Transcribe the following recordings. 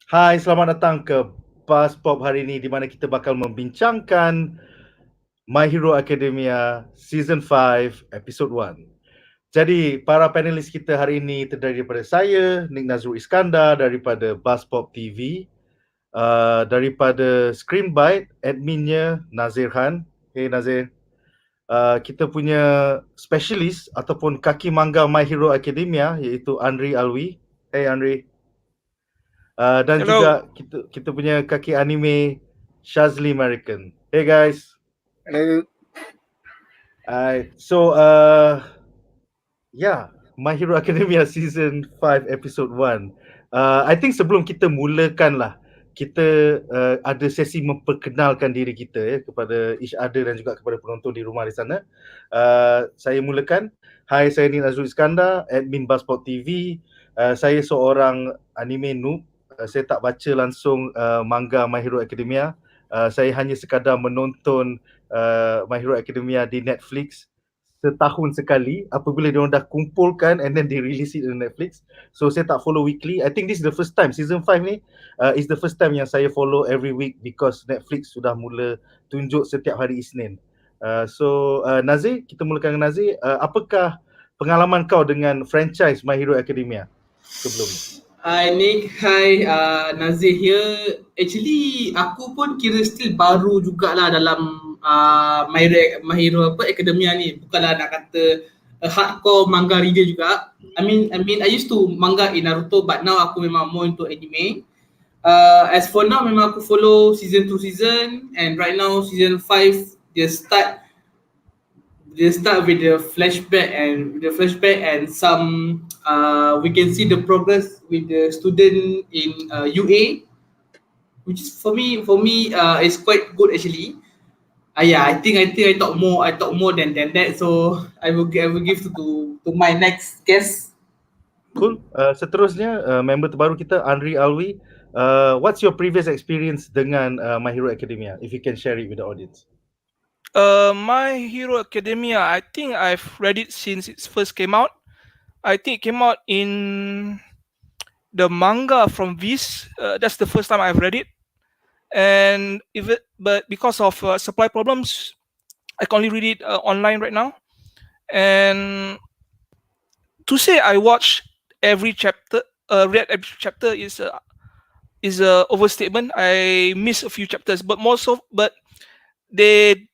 Hai, selamat datang ke Buzz Pop hari ini di mana kita bakal membincangkan My Hero Academia Season 5 Episode 1. Jadi, para panelis kita hari ini terdiri daripada saya, Nick Nazrul Iskandar daripada Buzz Pop TV, daripada Screenbite, adminnya Nazir Han. Hey Nazir. Kita punya specialist ataupun kaki manga My Hero Academia iaitu Andri Alwi. Hey Andri. Dan Hello. juga kita punya kaki anime Shazli American. Hey guys. Hello. So My Hero Academia Season 5 Episode 1. I think sebelum kita mulakan lah, kita ada sesi memperkenalkan diri kita kepada each other dan juga kepada penonton di rumah di sana. Saya mulakan. Hai, saya Nick Nazrul Iskandar, admin Buzzpot TV. Saya seorang anime noob. Saya tak baca langsung manga My Hero Academia. Saya hanya sekadar menonton My Hero Academia di Netflix setahun sekali apabila dia orang dah kumpulkan and then they release it on Netflix. So saya tak follow weekly. I think this is the first time season 5 ni is the first time yang saya follow every week because Netflix sudah mula tunjuk setiap hari Isnin. Nazir, kita mulakan dengan Nazir. Apakah pengalaman kau dengan franchise My Hero Academia sebelum ni? Hi Nick, hi Nazir here. Actually aku pun kira still baru jugalah dalam My Hero Academia ni. Bukanlah nak kata hardcore manga reader juga. I mean I used to manga in Naruto but now aku memang more into anime. As for now memang aku follow season to season and right now season 5 dia start with the flashback and some we can see the progress with the student in UA, which is for me is quite good actually. I think I talk more than that, so I will give to my next guest. Cool. Seterusnya member terbaru kita Andri Alwi. What's your previous experience dengan My Hero Academia, if you can share it with the audience? My Hero Academia, I think I've read it since it first came out. I think it came out in the manga from Viz. That's the first time I've read it. And but because of supply problems, I can only read it online right now. And to say I watched every chapter, read every chapter is a overstatement. I miss a few chapters, but they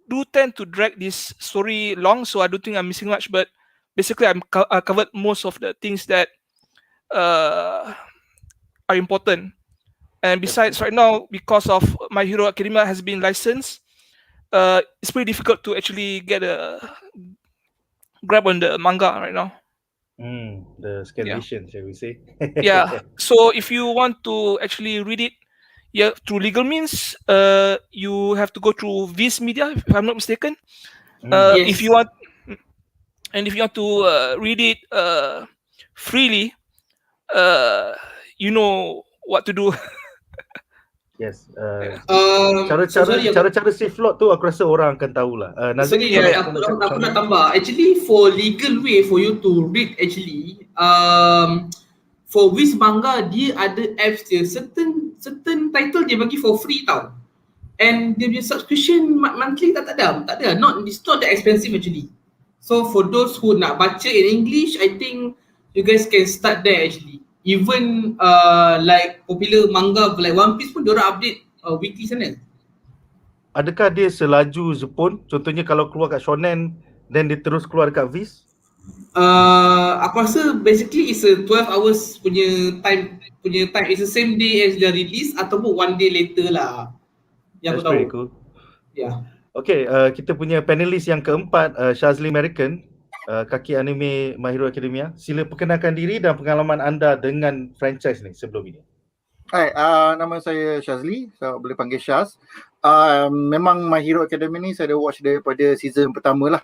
do tend to drag this story long, so I don't think I'm missing much. But basically, I covered most of the things that are important. And besides, right now, because of My Hero Academia has been licensed, it's pretty difficult to actually get a grab on the manga right now. The Scandinavian, shall we say? Yeah. So if you want to actually read it, through legal means, you have to go through Viz Media, if I'm not mistaken. Yes. If you want to read it freely, you know what to do. Yes. Sorry, Cara safe lock tu aku rasa orang akan tahulah. Nazir, aku nak tambah. Actually, for legal way for you to read actually, for Viz manga dia ada apps dia, certain title dia bagi for free tau. And dia punya subscription monthly tak ada. It's not that expensive actually. So for those who nak baca in English, I think you guys can start there actually. Even like popular manga like One Piece pun diorang update weekly sana. Adakah dia selaju Jepun? Contohnya kalau keluar kat Shonen, then dia terus keluar dekat Viz? Aku rasa basically it's a 12 hours punya time. It's the same day as the release ataupun one day later lah. Yang That's aku tahu. very cool. Yeah. Okay, kita punya panelis yang keempat, Shazli American, kaki anime My Hero Academia. Sila perkenalkan diri dan pengalaman anda dengan franchise ni sebelum ini. Hai, nama saya Shazli, so boleh panggil Shaz. Memang My Hero Academia ni saya dah watch daripada season pertama lah.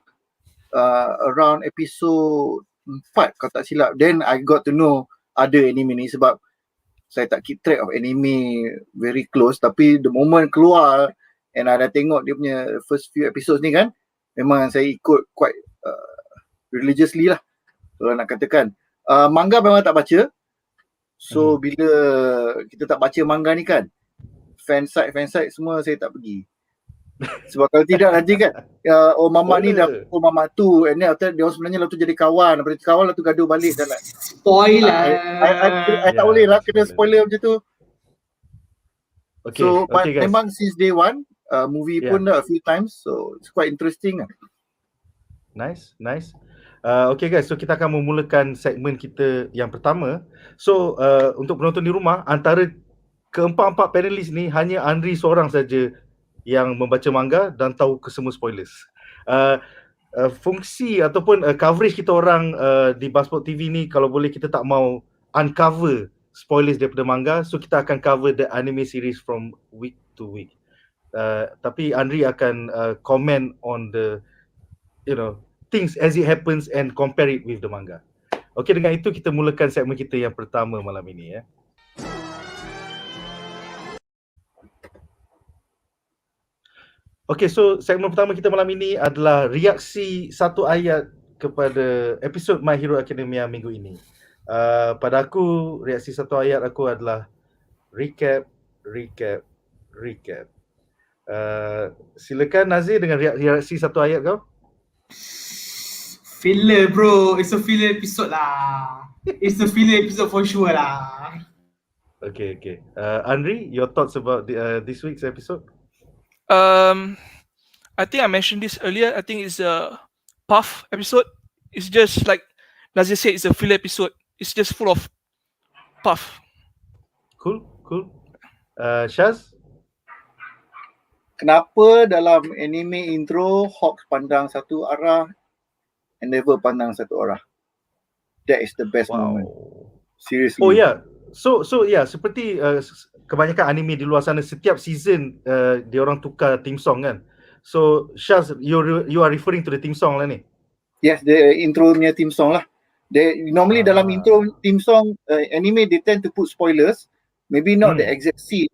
Around episode 4 kalau tak silap. Then I got to know ada anime ni sebab saya tak keep track of anime very close. Tapi the moment keluar and I dah tengok dia punya first few episodes ni kan, memang saya ikut quite religiously lah kalau nak katakan. Manga memang tak baca. So bila kita tak baca manga ni kan, fansite semua saya tak pergi. Sebab kalau tidak nanti kan Mama ni dah pukul Mama tu, and then after dia sebenarnya lalu tu jadi kawan, lepas tu kawan lalu tu gaduh balik dan like, Spoiler. I tak boleh lah kena spoiler macam tu. Okay, So okay guys. memang since day one movie pun dah a few times, so it's quite interesting lah. Nice. Okay guys, so kita akan memulakan segmen kita yang pertama. So untuk penonton di rumah, antara keempat-empat panelis ni hanya Andri seorang saja yang membaca manga dan tahu kesemua spoilers. Fungsi ataupun coverage kita orang di Buzzport TV ni, kalau boleh kita tak mau uncover spoilers daripada manga, so kita akan cover the anime series from week to week. Tapi Andri akan comment on the things as it happens and compare it with the manga. Okay, dengan itu kita mulakan segmen kita yang pertama malam ini ya. Okay, so segmen pertama kita malam ini adalah reaksi satu ayat kepada episod My Hero Academia minggu ini. Pada aku, reaksi satu ayat aku adalah recap. Silakan Nazir dengan reaksi satu ayat kau. Filler bro, it's a filler episode lah. It's a filler episode for sure lah. Okay. Andri, your thoughts about this week's episode? I think I mentioned this earlier. I think it's a puff episode. It's just like Nazir said, it's a filler episode. It's just full of puff. Cool. Shaz? Kenapa dalam anime intro Hawk pandang satu arah and never pandang satu arah? That is the best moment. Seriously. Oh yeah. So seperti kebanyakan anime di luar sana, setiap season dia orang tukar theme song kan. So Shaz, you are referring to the theme song lah ni? Yes, the intro punya theme song lah. They normally dalam intro theme song anime they tend to put spoilers, maybe not the exact scene,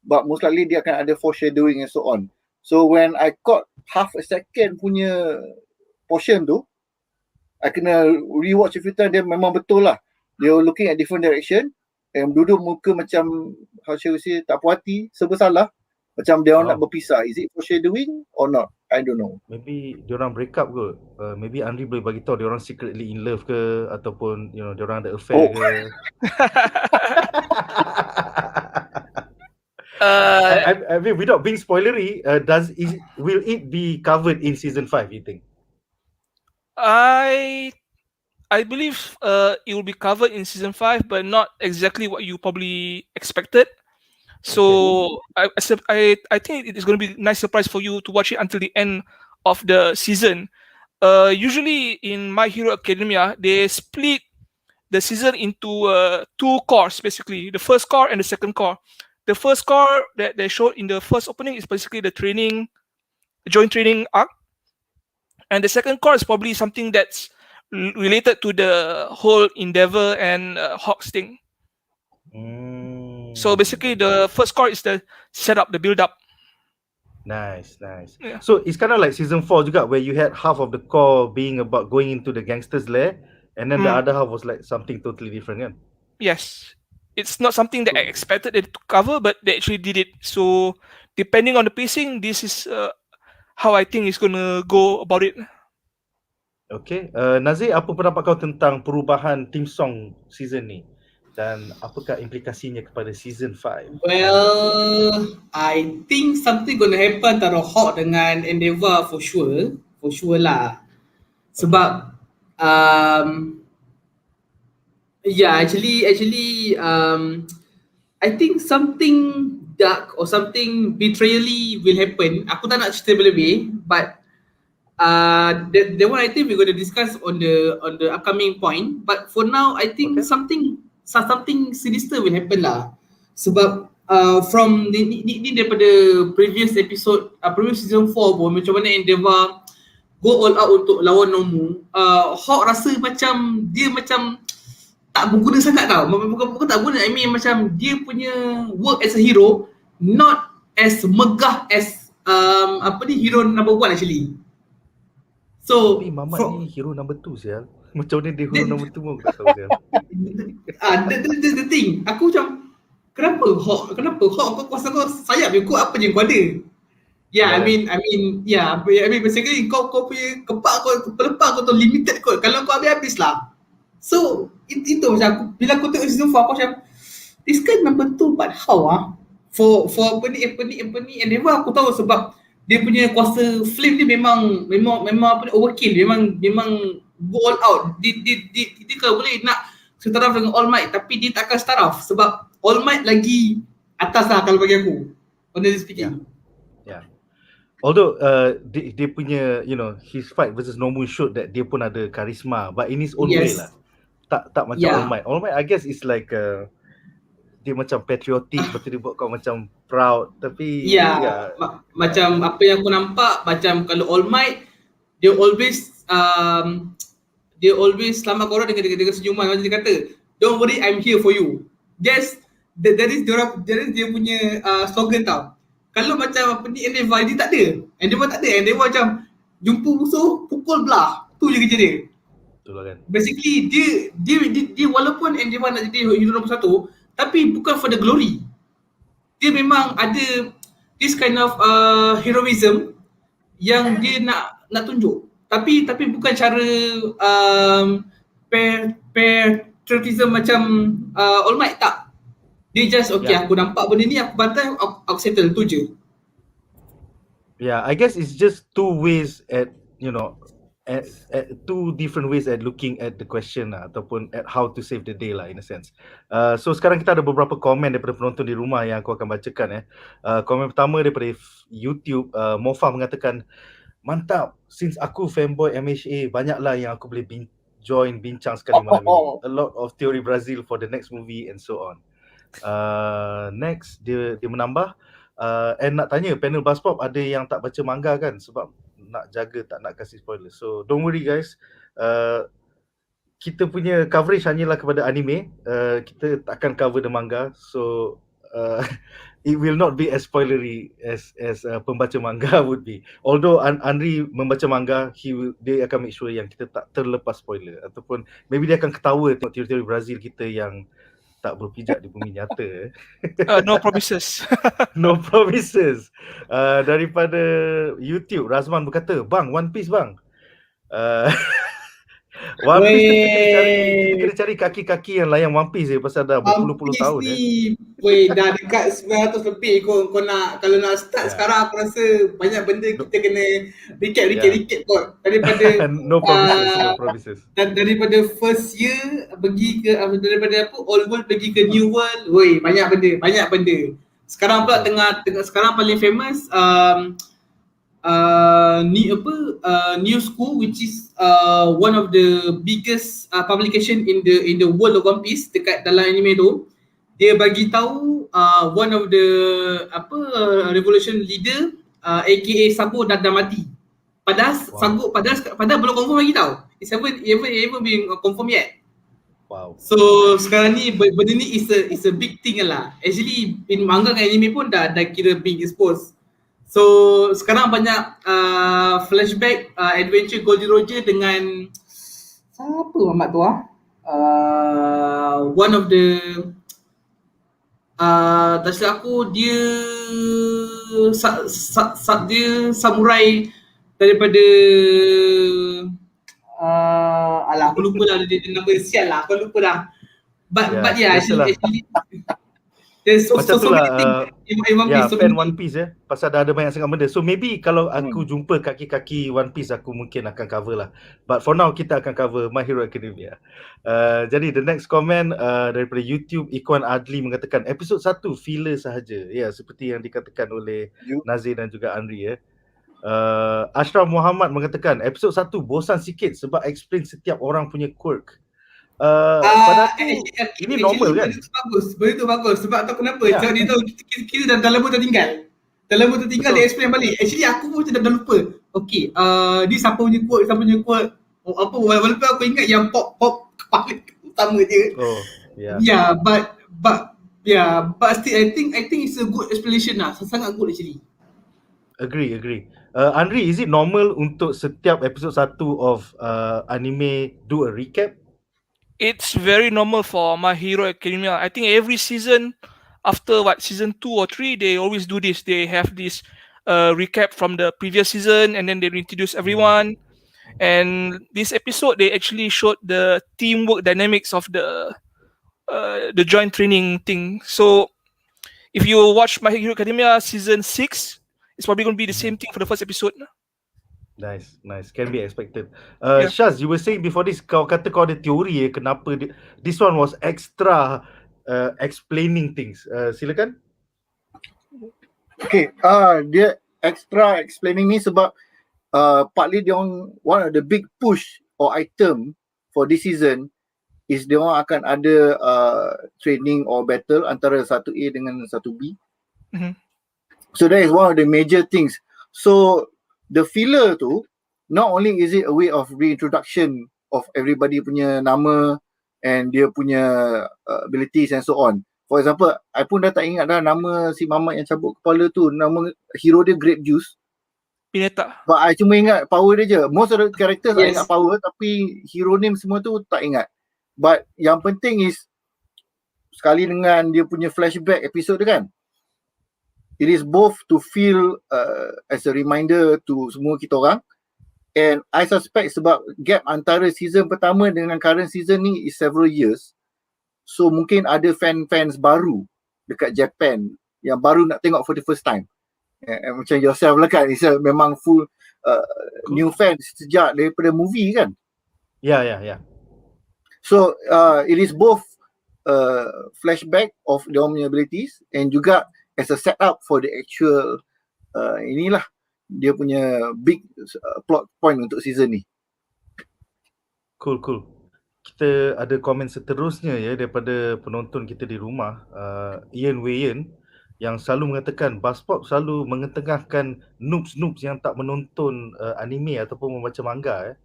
but most likely dia akan ada foreshadowing and so on. So when I caught half a second punya portion tu, I kena rewatch a few times. Dia memang betul lah. They were looking at different direction and duduk muka macam how should we say, tak puas hati, serba salah. Macam dia orang nak berpisah. Is it foreshadowing or not? I don't know. Maybe dia orang break up ke? Maybe Andri boleh bagi tahu dia orang secretly in love ke, ataupun dia orang ada affair ke. I mean, without being spoilery, will it be covered in season 5, you think? I believe it will be covered in season 5, but not exactly what you probably expected. So I think it is going to be a nice surprise for you to watch it until the end of the season. Usually in My Hero Academia, they split the season into two cores basically, the first core and the second core. The first core that they showed in the first opening is basically the joint training arc, and the second core is probably something that's related to the whole Endeavor and Hawks thing. So basically the first core is the setup, the build up. Nice. Yeah. So it's kind of like season 4 juga, where you had half of the core being about going into the gangster's lair, and then the other half was like something totally different kan? Yes. It's not something that I expected it to cover, but they actually did it. So depending on the pacing, this is how I think it's gonna go about it. Okay, Nazir, apa pendapat kau tentang perubahan theme song season ni? Dan apakah implikasinya kepada season 5? Well, I think something gonna happen antara Hawk dengan Endeavor for sure lah. Sebab actually I think something dark or something betrayally will happen. Aku tak nak cerita lebih, but that one I think we're going to discuss on the upcoming point. But for now, I think something sinister will happen lah. Sebab from ni daripada previous episode, previous season 4 pun, macam mana Endeavor go all out untuk lawan Nomu. Hawk rasa macam dia macam tak berguna sangat tau. Bukan tak berguna, I mean macam dia punya work as a hero not as megah as hero number 1 actually. So Tapi Mamat from, ni hero number 2 sial. Macam mana dia hero Dia- number 2 pun aku tak tahu sial. that's the thing. Aku macam kenapa Hawk kau kuasa kau sayap je, kau apa je kau ada. Yeah, I mean basically kau punya kepak kau, pelepah kau tu limited kot. Kalau kau habis lah. So itu macam aku, bila aku tengok season 4 aku macam this guy number 2 but how for apa ni and then aku tahu sebab dia punya kuasa flame dia memang apa ni, overkill, memang go all out. Dia kalau boleh nak setaraf dengan All Might, tapi dia tak akan start off sebab All Might lagi atas lah kalau bagi aku, honestly speaking. Yeah. Although dia punya, you know, his fight versus Nomu showed that dia pun ada karisma, but in his own way lah. Tak macam Yeah. All Might. All Might I guess is like dia macam patriotic, betul dia buat kau macam proud, tapi macam apa yang aku nampak, macam kalau All Might dia always selamat korang dengan senyuman. Macam dia kata, don't worry, I'm here for you. That is dia punya slogan tau. Kalau macam apa ni, Endeavor tak ada. Endeavor macam jumpa musuh, pukul belah. Tu je kerja dia. Betul lah kan. Basically dia walaupun Endeavor nak jadi hero nombor 1, tapi bukan for the glory. Dia memang ada this kind of heroism yang dia nak tunjuk. Tapi bukan cara patriotism macam All Might, tak. Dia just aku nampak benda ni, aku bantai, aku settle, tu je. Yeah, I guess it's just two ways at, you know, at two different ways at looking at the question lah, ataupun at how to save the day lah, in a sense. So sekarang kita ada beberapa komen daripada penonton di rumah yang aku akan bacakan. Komen pertama daripada YouTube, Mofa mengatakan, mantap, since aku fanboy MHA, banyaklah yang aku boleh join bincang sekali malam ini. A lot of teori Brazil for the next movie and so on. Next dia menambah, and nak tanya panel Buzz Pop ada yang tak baca manga kan, sebab nak jaga tak nak kasih spoiler. So don't worry guys, kita punya coverage hanyalah kepada anime, kita takkan cover the manga. So it will not be as spoilery as pembaca manga would be. Although Andri membaca manga, dia akan make sure yang kita tak terlepas spoiler, ataupun maybe dia akan ketawa tengok teori-teori Brazil kita yang tak berpijak di bumi nyata. No promises. No promises. Daripada YouTube, Razman berkata, bang, One Piece bang. One Piece kita kena cari kaki-kaki yang layan One Piece pasal dah berpuluh-puluh tahun Weh, dah dekat 900 lebih kau nak, kalau nak start sekarang aku rasa banyak benda kita kena recap kot. Daripada no promises. Dan daripada first year pergi ke daripada old world pergi ke new world, weh, banyak benda. Sekarang pula tengah sekarang paling famous New School, which is one of the biggest publication in the world of One Piece dekat dalam anime tu. Dia bagi tahu one of the revolution leader, aka Sabo dah mati. Padahal belum confirm lagi tau. It's haven't been confirmed yet. Wow. So sekarang ni benda ni is a big thing lah. Actually in manga dan anime pun dah kira being exposed. So sekarang banyak flashback adventure Goldie Roger dengan siapa Mamat tu one of the tak silap aku dia dia samurai daripada aku lupa lah dia nama sial lah, aku lupa dah. But actually there's so many things in One Piece. Fan One Piece pasal dah ada banyak sangat benda. So maybe kalau aku jumpa kaki-kaki One Piece, aku mungkin akan cover lah. But for now kita akan cover My Hero Academia. Jadi the next comment daripada YouTube, Ikuan Adli mengatakan episod 1 filler sahaja. Ya, seperti yang dikatakan oleh Nazir dan juga Andri Ashraf Muhammad mengatakan episod 1 bosan sikit sebab explain setiap orang punya quirk. Pada aku ini normal kan? Benda tu bagus sebab tahu kenapa? Sebab dia tahu kita dah lama tertinggal. Dia explain balik. Actually aku pun dah lupa. Okay, ni siapa punya quote, apa walaupun aku ingat yang pop kepala utama je. But still I think it's a good explanation lah. Sangat good actually. Agree. Andri, is it normal untuk setiap episod 1 of anime do a recap? It's very normal for My Hero Academia. I think every season, after season 2 or 3, they always do this. They have this recap from the previous season, and then they introduce everyone. And this episode, they actually showed the teamwork dynamics of the joint training thing. So if you watch My Hero Academia season 6, it's probably going to be the same thing for the first episode. Nice. Can be expected. Yeah. Shaz, you were saying before this, kau kata kau ada teori kenapa this one was extra explaining things. Silakan. Okay, dia extra explaining ni sebab partly dia orang, one of the big push or item for this season is dia orang akan ada training or battle antara 1A dengan 1B. Mhm. So that is one of the major things. So the filler tu, not only is it a way of reintroduction of everybody punya nama and dia punya abilities and so on. For example, I pun dah tak ingat dah nama si mamat yang cabut kepala tu, nama hero dia Grape Juice. Pineta. But I cuma ingat power dia je. Most of the characters I Yes. ingat power, tapi hero name semua tu tak ingat. But yang penting is, sekali dengan dia punya flashback episode tu kan, it is both to feel as a reminder to semua kita orang. And I suspect sebab gap antara season pertama dengan current season ni is several years. So mungkin ada fans baru dekat Japan yang baru nak tengok for the first time. Macam yourself lah kan, it's memang full new fans sejak daripada movie kan. Yeah. So it is both flashback of their own abilities and juga as a setup for the actual inilah dia punya big plot point untuk season ni. Cool. Kita ada komen seterusnya daripada penonton kita di rumah, Ian Wayan, yang selalu mengatakan Buzzpop selalu mengetengahkan noobs yang tak menonton anime ataupun membaca manga.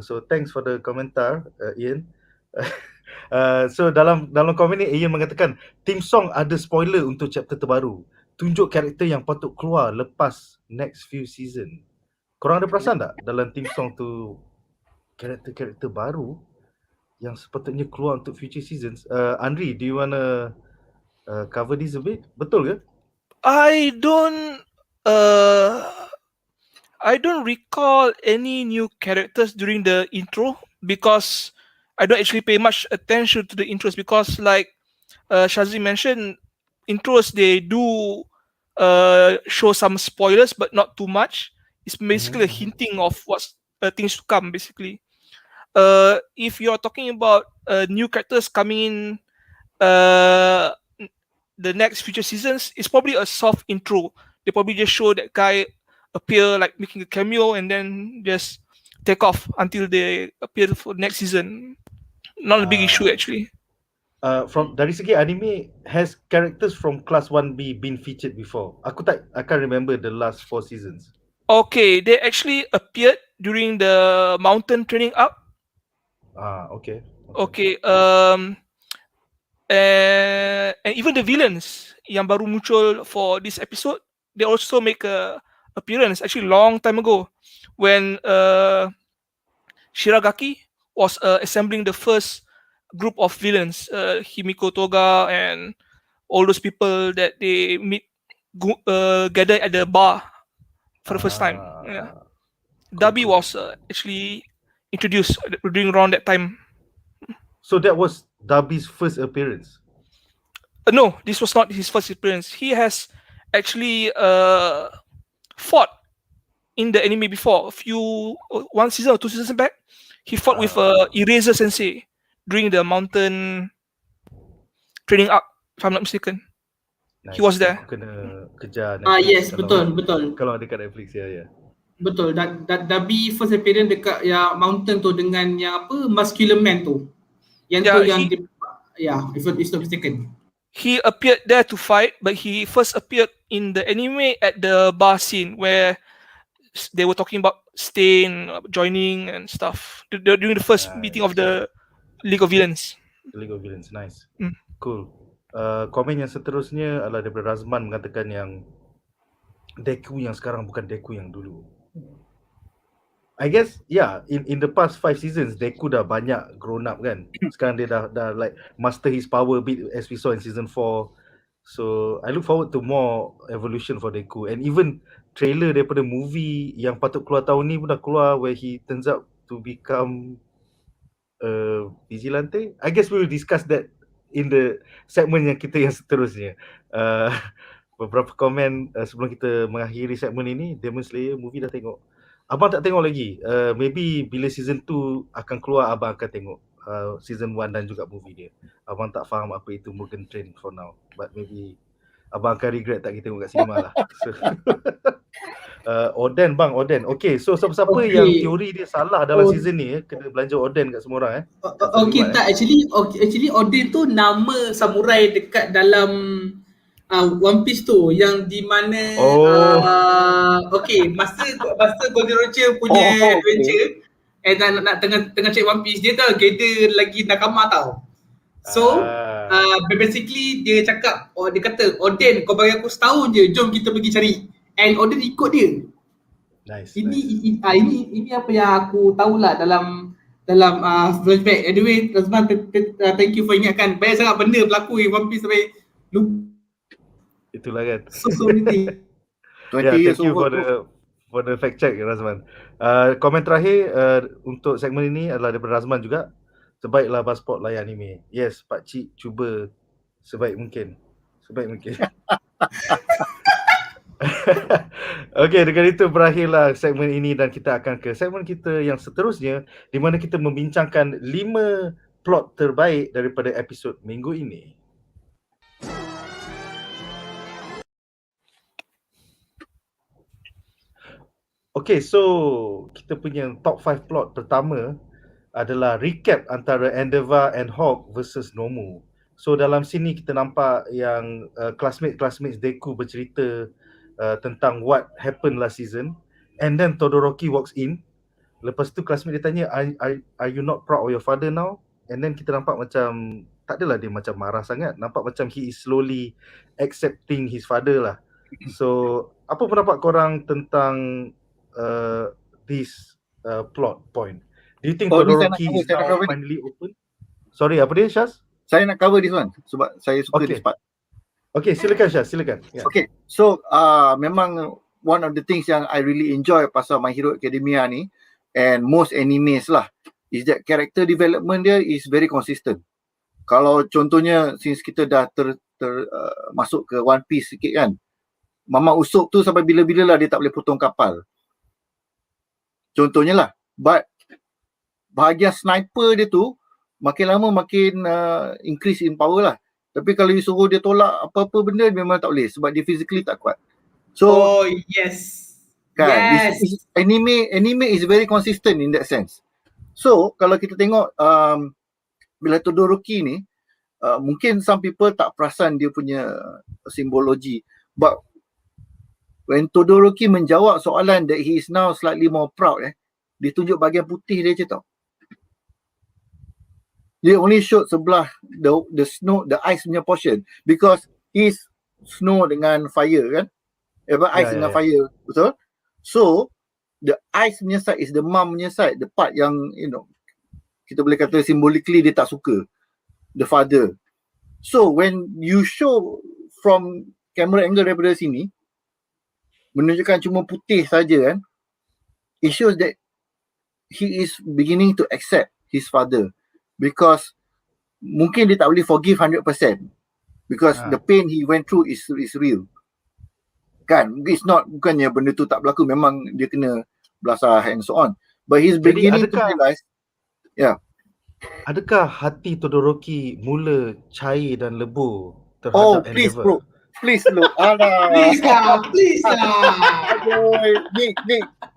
So thanks for the komentar, Ian. So dalam komen ni Ian mengatakan theme song ada spoiler untuk chapter terbaru. Tunjuk karakter yang patut keluar lepas next few season. Korang ada perasan tak dalam theme song tu karakter baru yang sepatutnya keluar untuk future seasons? Andri, do you wanna cover this a bit? Betul ke? I don't recall any new characters during the intro because I don't actually pay much attention to the intros because like Shazzy mentioned, intros they do show some spoilers but not too much. It's basically a hinting of what's things to come basically. If you're talking about new characters coming in the next future seasons, it's probably a soft intro. They probably just show that guy appear like making a cameo and then just take off until they appear for next season. Not a big issue actually. From dari segi anime, has characters from class 1B been featured before? I can't remember the last 4 seasons. Okay, they actually appeared during the mountain training up. Okay. And even the villains yang baru muncul for this episode, they also make a appearance actually long time ago when Shiragaki was assembling the first group of villains, Himiko Toga and all those people that they meet gather at the bar for the first time. Yeah. Dabi was actually introduced during around that time. So that was Dabi's first appearance? No, this was not his first appearance. He has actually fought in the anime before. One season or 2 seasons back, he fought with Eraser Sensei during the mountain training arc, if I'm not mistaken. Nice. He was there. Kena kejar Netflix. Yes, betul. Kalau dekat Netflix, ya. Betul. Dabi first appearance dekat yang mountain tu dengan yang apa, Muscular Man tu. If not mistaken. He appeared there to fight, but he first appeared in the anime at the bar scene where they were talking about staying, joining and stuff during the first meeting of the League of Villains. League of Villains, nice. Cool. Komen yang seterusnya adalah daripada Razman mengatakan yang Deku yang sekarang bukan Deku yang dulu. I guess in the past 5 seasons Deku dah banyak grown up kan. Sekarang dia dah like master his power a bit as we saw in season 4. So I look forward to more evolution for Deku, and even trailer daripada movie yang patut keluar tahun ni pun dah keluar where he turns out to become vigilante. I guess we will discuss that in the segmen yang kita yang seterusnya. Beberapa komen sebelum kita mengakhiri segmen ini. Demon Slayer movie dah tengok. Abang tak tengok lagi. Maybe bila season 2 akan keluar, abang akan tengok season 1 dan juga movie dia. Abang tak faham apa itu Mugen Train for now, but maybe abang akan regret tak kita tengok kat cinema lah. So, Oden bang, Oden. Okay, so siapa-siapa yang teori dia salah dalam season ni kena belanja Oden kat semua orang Okay, tak, actually Oden tu nama samurai dekat dalam One Piece tu, yang di mana okay, masa Golden Roger punya adventure nak tengah check One Piece, dia dah gather lagi nakama tau. So basically dia cakap, dia kata, Oden kau bagi aku setahun je, jom kita pergi cari. And Oden ikut dia. Nice. Ini apa yang aku tahulah dalam flashback. Anyway, Razman, thank you for ingatkan. Banyak sangat benda berlaku in One Piece sampai lupa. Itulah kan. So many. Thank you for the fact check, Razman. Komen terakhir untuk segmen ini adalah daripada Razman juga. Sebaiklah pasport layan anime. Yes, Pak Cik cuba sebaik mungkin. Okay, dengan itu berakhirlah segmen ini dan kita akan ke segmen kita yang seterusnya, di mana kita membincangkan 5 plot terbaik daripada episod minggu ini. Okay, so kita punya top 5 plot pertama adalah recap antara Endeavor and Hawk versus Nomu. So dalam sini kita nampak yang classmates Deku bercerita tentang what happened last season, and then Todoroki walks in. Lepas tu classmate dia tanya, are you not proud of your father now? And then kita nampak macam tak adalah dia macam marah sangat, nampak macam he is slowly accepting his father lah. So apa pendapat korang tentang this plot point? Do you think Todoroki is now finally open? Sorry, apa dia, Syaz? Saya nak cover this one sebab saya suka this part. Okay, silakan Syaz, silakan. Yeah. Okay, so memang one of the things yang I really enjoy pasal My Hero Academia ni, and most animes lah, is that character development dia is very consistent. Kalau contohnya since kita dah masuk ke One Piece sikit kan, Mama Usopp tu sampai bila-bila lah dia tak boleh potong kapal. Contohnya lah. But bahagian sniper dia tu makin lama makin increase in power lah. Tapi kalau you suruh dia tolak apa-apa benda, memang tak boleh sebab dia physically tak kuat. So yes. Kan, yes. Anime is very consistent in that sense. So kalau kita tengok bila Todoroki ni, mungkin some people tak perasan dia punya simbologi, but when Todoroki menjawab soalan that he is now slightly more proud, dia tunjuk bahagian putih dia je tau. Dia only showed sebelah the snow, the ice punya portion, because is snow dengan fire kan, ice dengan fire, betul? So the ice punya side is the mom punya side, the part yang kita boleh kata symbolically dia tak suka, the father. So when you show from camera angle daripada sini, menunjukkan cuma putih saja kan, it shows that he is beginning to accept his father, because mungkin dia tak boleh forgive 100% because the pain he went through is real kan. It's not, bukannya benda tu tak berlaku, memang dia kena belasah and so on, but he's beginning to realize. Adakah hati Todoroki mula cair dan lebur terhadap please Endeavor? bro, please look. Please lah. Aduh, Nick,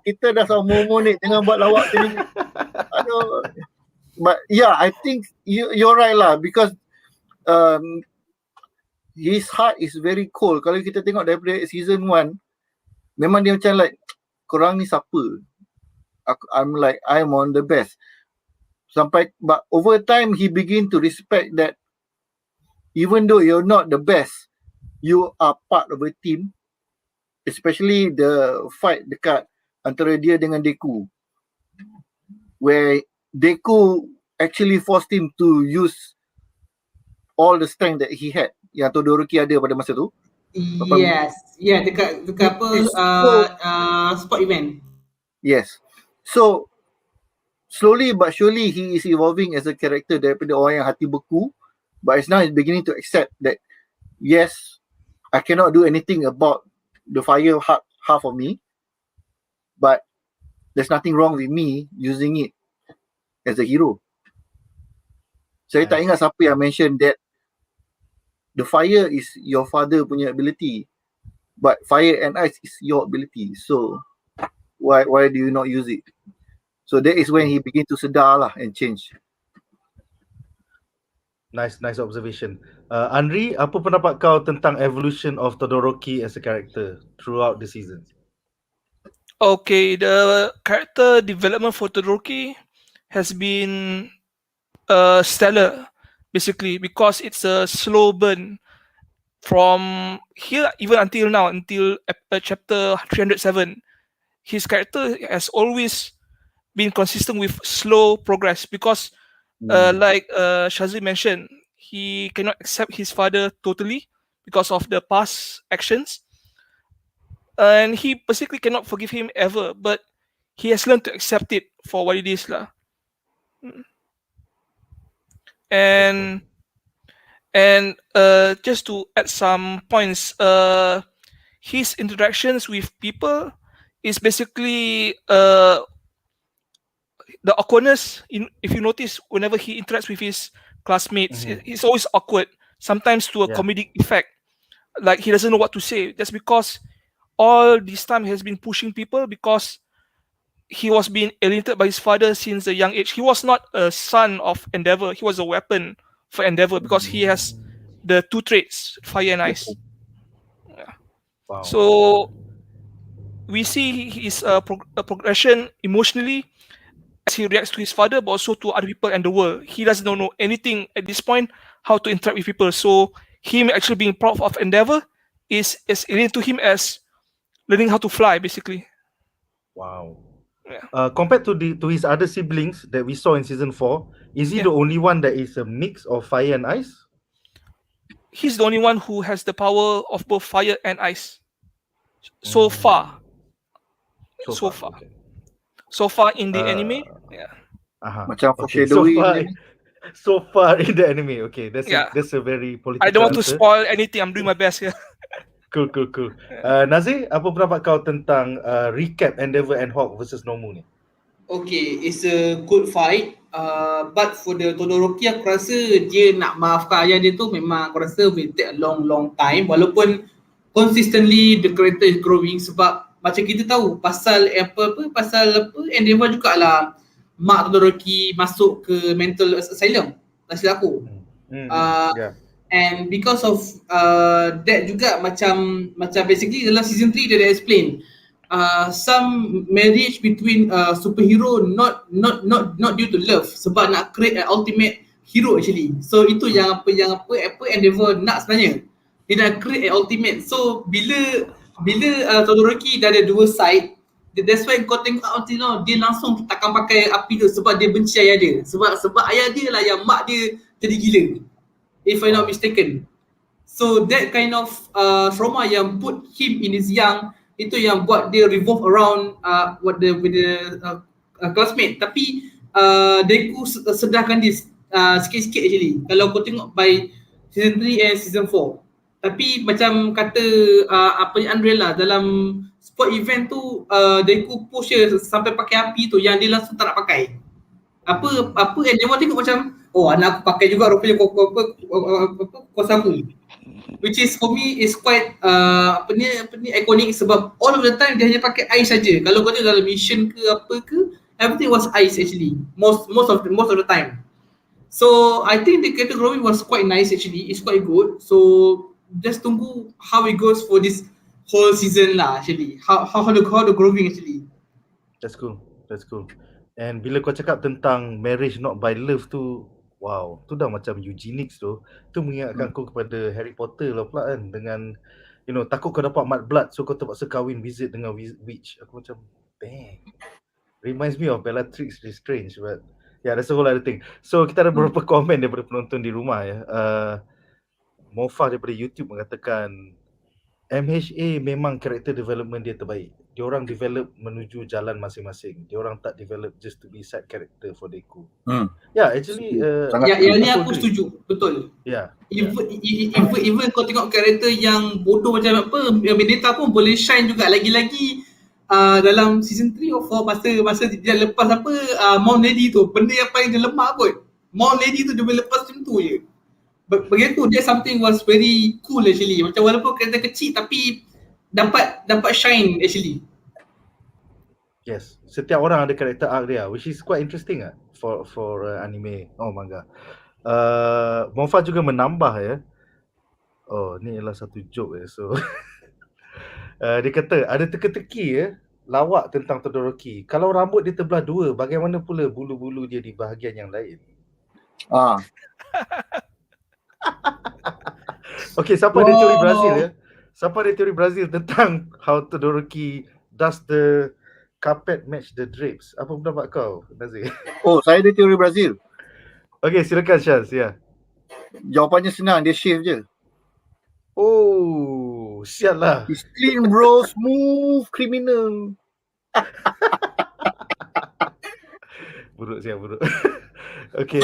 kita dah sama Momo ni, jangan buat lawak macam ni. Aduh. But yeah, I think you're right lah, because his heart is very cold. Kalau kita tengok daripada season 1, memang dia macam like, korang ni siapa? I'm on the best. But over time he begin to respect that even though you're not the best, you are part of a team, especially the fight dekat antara dia dengan Deku, where Deku actually forced him to use all the strength that he had yang Todoroki ada pada masa tu. Yes. Yeah, dekat apa It's so- sport event. Yes. So slowly but surely he is evolving as a character daripada orang yang hati beku, but it's now he's beginning to accept that yes, I cannot do anything about the fire half of me, but there's nothing wrong with me using it as a hero. Saya tak ingat siapa yang mention that the fire is your father punya ability, but fire and ice is your ability. So why do you not use it? So that is when he begin to sedar lah and change. Nice observation. Andri, apa pendapat kau tentang evolution of Todoroki as a character throughout the season? Okay, the character development for Todoroki has been stellar, basically, because it's a slow burn from here even until now, until chapter 307. His character has always been consistent with slow progress because, like Shazli mentioned, he cannot accept his father totally because of the past actions. And he basically cannot forgive him ever, but he has learned to accept it for what it is lah. And just to add some points, his interactions with people is basically the awkwardness. If you notice, whenever he interacts with his classmates, it's always awkward, sometimes to a comedic effect, like he doesn't know what to say. That's because all this time he has been pushing people because he was being alienated by his father since a young age. He was not a son of Endeavor. He was a weapon for Endeavor because he has the two traits, fire and ice. Wow. So we see his progression emotionally as he reacts to his father, but also to other people and the world. He doesn't know anything at this point how to interact with people. So him actually being proud of Endeavor is as alien to him as learning how to fly, basically. Wow. Yeah. Compared to his other siblings that we saw in season 4, is he the only one that is a mix of fire and ice? He's the only one who has the power of both fire and ice. So far. Okay. So far in the anime, yeah. Macam Okay, foreshadowing. so far in the anime. Okay, that's Yeah. a very political I don't want to answer. spoil anything. I'm doing my best here. Cool. Nazir, apa pendapat kau tentang recap Endeavor and Hawk versus Nomu ni? Okay, it's a good fight. But for the Todoroki, aku rasa dia nak maafkan ayah dia tu memang aku rasa will take a long time. Walaupun consistently the character is growing sebab macam kita tahu pasal Endeavor jugalah mak Todoroki masuk ke mental asylum. Tak silap aku. Yeah. And because of that juga macam basically dalam season 3 dia explain some marriage between superhero not due to love sebab nak create an ultimate hero actually. So itu yang apa Endeavor nak sebenarnya. Dia nak create an ultimate. So bila Todoroki dah ada dua side, that's why kau tengok until now dia langsung takkan pakai api tu sebab dia benci ayah dia. Sebab ayah dia lah yang mak dia jadi gila, if I'm not mistaken. So that kind of trauma yang put him in his young, itu yang buat dia revolve around with the classmate. Tapi Deku sedahkan dia sikit-sikit actually kalau kau tengok by season 3 and season 4. Tapi macam kata Andre lah, dalam sport event tu Deku push dia sampai pakai api tu yang dia langsung tak nak pakai. Apa yang dia tengok macam anak aku pakai juga rupanya kuasa aku, which is for me is quite iconic sebab all of the time dia hanya pakai ice saja. Kalau kau tengok dalam mission ke apa ke, everything was ice actually most of the time. So I think the character growing was quite nice actually. It's quite good. So just tunggu how it goes for this whole season lah actually. How the growing actually. That's cool. And bila kau cakap tentang marriage not by love tu, wow, tu dah macam eugenics tu. Tu mengingatkan aku kepada Harry Potter lah pula kan, dengan takut kau dapat mud blood, so kau terpaksa kahwin wizard dengan witch. Aku macam, bang. Reminds me of Bellatrix Lestrange, but yeah, that's a whole other thing. So kita ada beberapa komen daripada penonton di rumah ya. Mofa daripada YouTube mengatakan MHA memang character development dia terbaik. Diorang develop menuju jalan masing-masing. Diorang tak develop just to be side character for Deku. Yeah, actually Yang ni aku aku agree. setuju, betul. Yeah. Even kau tengok karakter yang bodoh macam apa, yang Benedetta pun boleh shine juga lagi-lagi dalam season 3 or 4 masa dia lepas apa Mount Lady tu, benda yang paling dia lemah kot. Mount Lady tu dia boleh lepas macam tu je. Bagi aku dia something was very cool actually. Macam walaupun karakter kecil tapi dapat shine actually. Yes, setiap orang ada karakter arc dia, which is quite interesting for anime manga. Mofa juga menambah ya. Oh, ni adalah satu joke ya. So dia kata ada teka-teki ya, lawak tentang Todoroki. Kalau rambut dia terbelah dua, bagaimana pula bulu-bulu dia di bahagian yang lain? Okay, siapa ada teori Brazil ya? Siapa ada teori Brazil tentang how Todoroki does the carpet match the drapes? Apa pendapat kau, Nazir? Saya ada teori Brazil. Okay, silakan Syaz, ya. Jawapannya senang, dia shave je. Oh, sial lah. He's clean bro, smooth criminal. Buruk. Okay,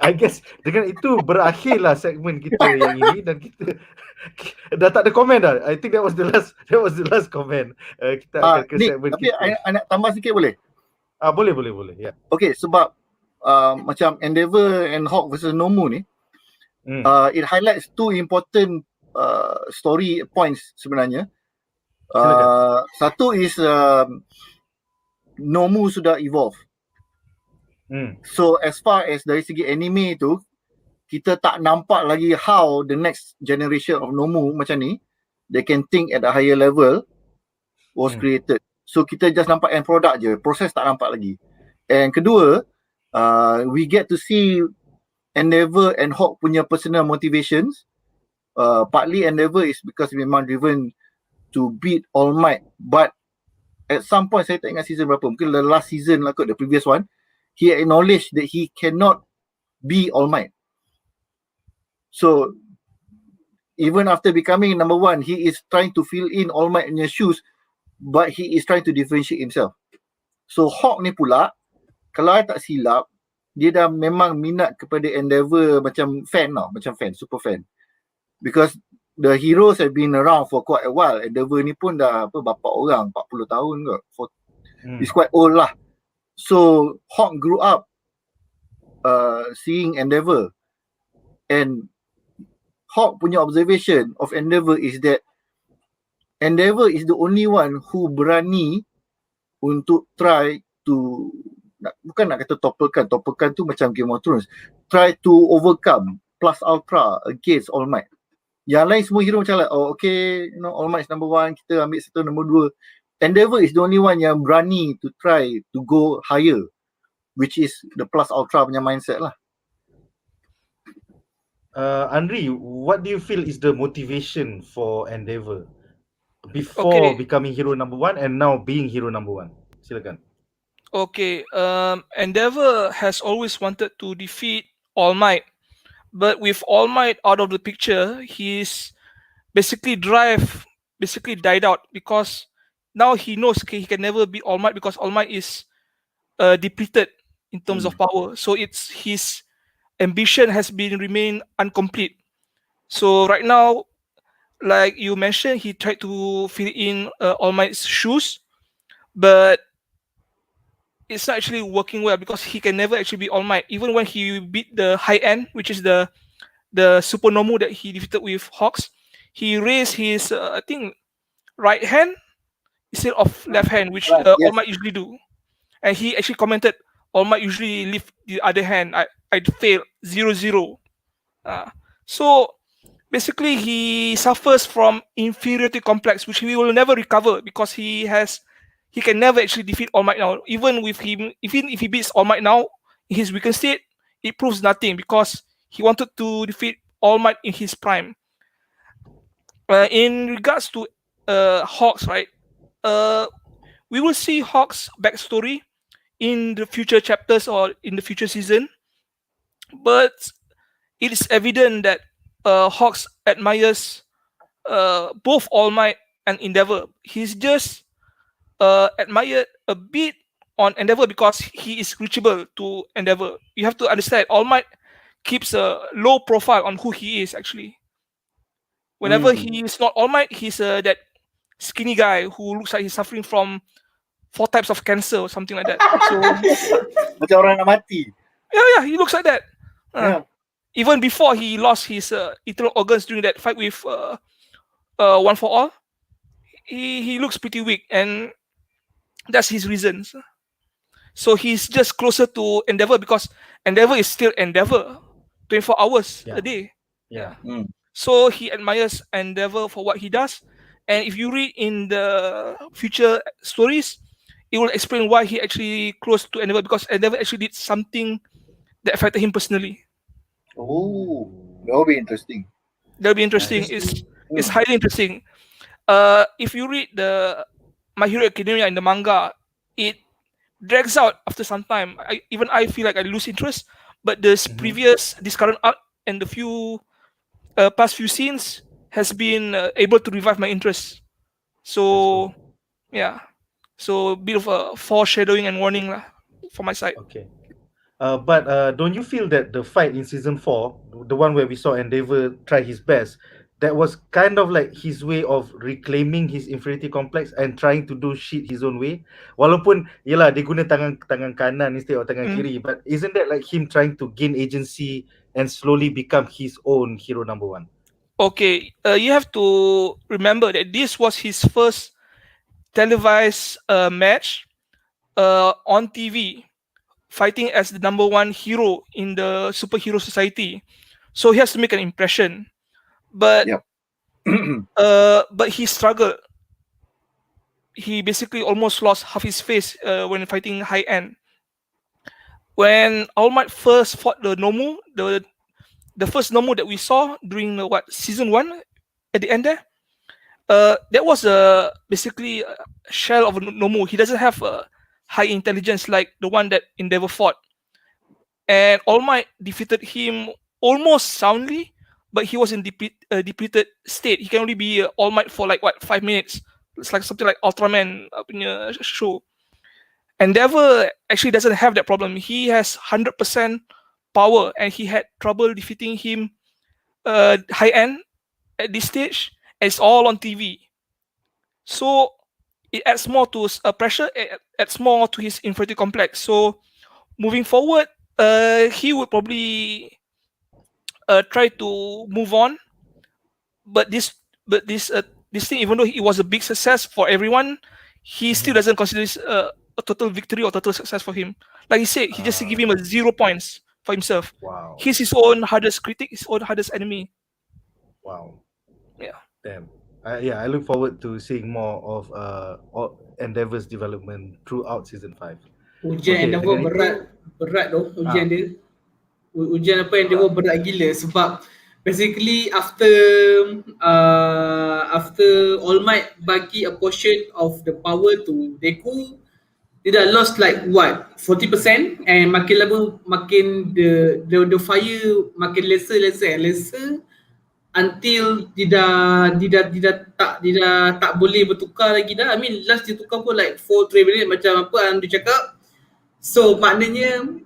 I guess dengan itu berakhirlah segmen kita yang ini dan kita dah tak ada komen dah. I think that was the last comment. Kita akan ke segmen tapi kita. I nak tambah sikit boleh? Boleh. Ya. Okay, sebab macam Endeavour and Hawk versus Nomu ni, it highlights two important story points sebenarnya. Satu is Nomu sudah evolve. So as far as dari segi anime tu, kita tak nampak lagi how the next generation of Nomu macam ni, they can think at a higher level was created. So kita just nampak end product je, proses tak nampak lagi. And kedua, we get to see Endeavour and Hawk punya personal motivations. Partly Endeavour is because memang driven to beat All Might, but at some point, saya tak ingat season berapa, mungkin the last season lah kot, the previous one, he acknowledged that he cannot be All Might. So even after becoming number one, he is trying to fill in All Might in his shoes, but he is trying to differentiate himself. So Hawk ni pula, kalau I tak silap, dia dah memang minat kepada Endeavour macam fan tau, macam fan, super fan. Because the heroes have been around for quite a while. Endeavour ni pun dah bapa orang, 40 tahun kot. It's quite old lah. So Hawk grew up seeing Endeavour, and Hawk punya observation of Endeavour is that Endeavour is the only one who berani untuk try to, bukan nak kata topplekan tu macam Game of Thrones, try to overcome plus ultra against All Might. Yang lain semua hero macam okay, All Might is number one, kita ambil satu nombor dua. Endeavour is the only one yang berani to try to go higher, which is the plus ultra punya mindset lah. Andri, what do you feel is the motivation for Endeavour before becoming hero number one and now being hero number one? Silakan. Okay, Endeavour has always wanted to defeat All Might, but with All Might out of the picture, his drive died out, because now he knows he can never beat All Might because All Might is depleted in terms of power. So it's his ambition has been remain incomplete. So right now, like you mentioned, he tried to fill in All Might's shoes, but it's not actually working well because he can never actually beat All Might. Even when he beat the high end, which is the Super Nomu that he defeated with Hawks, he raised his I think right hand instead of left hand, which All Might usually do. And he actually commented, All Might usually lift the other hand. I failed 0-0. So basically he suffers from inferiority complex, which he will never recover because he can never actually defeat All Might now. Even if he beats All Might now in his weakened state, it proves nothing because he wanted to defeat All Might in his prime. In regards to Hawks, right? We will see Hawks' backstory in the future chapters or in the future season, but it is evident that Hawks admires both All Might and Endeavor. He's just admired a bit on Endeavor because he is reachable to Endeavor. You have to understand, All Might keeps a low profile on who he is actually. Whenever he is not All Might, he's that skinny guy who looks like he's suffering from 4 types of cancer or something like that. So Macam orang nak mati. yeah, he looks like that. Yeah. Even before he lost his internal organs during that fight with One for All, he looks pretty weak, and that's his reasons. So he's just closer to Endeavor because Endeavor is still Endeavor, 24 hours a day. Yeah. So he admires Endeavor for what he does, and if you read in the future stories, it will explain why he actually close to Endeavor, because Endeavor actually did something that affected him personally. Oh, that'll be interesting. That'll be interesting. It's highly interesting. If you read the My Hero Academia in the manga, it drags out after some time. I feel like I lose interest, but this current arc and the few past few scenes has been able to revive my interest. So yeah, so a bit of a foreshadowing and warning lah for my side. Okay. But don't you feel that the fight in season 4, the one where we saw Endeavor try his best, that was kind of like his way of reclaiming his inferiority complex and trying to do shit his own way? Walaupun yelah dia guna tangan kanan instead of tangan kiri, but isn't that like him trying to gain agency and slowly become his own hero number 1? Okay, you have to remember that this was his first televised match on TV, fighting as the number 1 hero in the superhero society. So he has to make an impression. But but he struggled. He basically almost lost half his face when fighting high end. When All Might first fought the Nomu, the first Nomu that we saw during season 1 at the end there, that was basically a shell of a Nomu. He doesn't have a high intelligence like the one that Endeavor fought. And All Might defeated him almost soundly, but he was in depleted state. He can only be All Might for 5 minutes. It's like something like Ultraman punya show. Endeavor actually doesn't have that problem. He has 100% power, and he had trouble defeating him high end at this stage. And it's all on TV. So it adds more to pressure, it adds more to his inferiority complex. So moving forward, he would probably try to move on. But this thing, even though it was a big success for everyone, he still doesn't consider this a total victory or total success for him. Like he said, he just give him 0 points for himself. Wow. He's his own hardest critic, his own hardest enemy. Wow. Yeah. Damn. I look forward to seeing more of Endeavor's development throughout season 5. Ujian Endeavor berat tu ujian dia. Ujian apa Endeavor berat gila sebab basically after All Might bagi a portion of the power to Deku, dia dah lost 40%, and makin lama makin the fire makin lesser until dia tak boleh bertukar lagi dah. I mean last dia tukar pun 4-3 minit macam apa yang dia cakap. So maknanya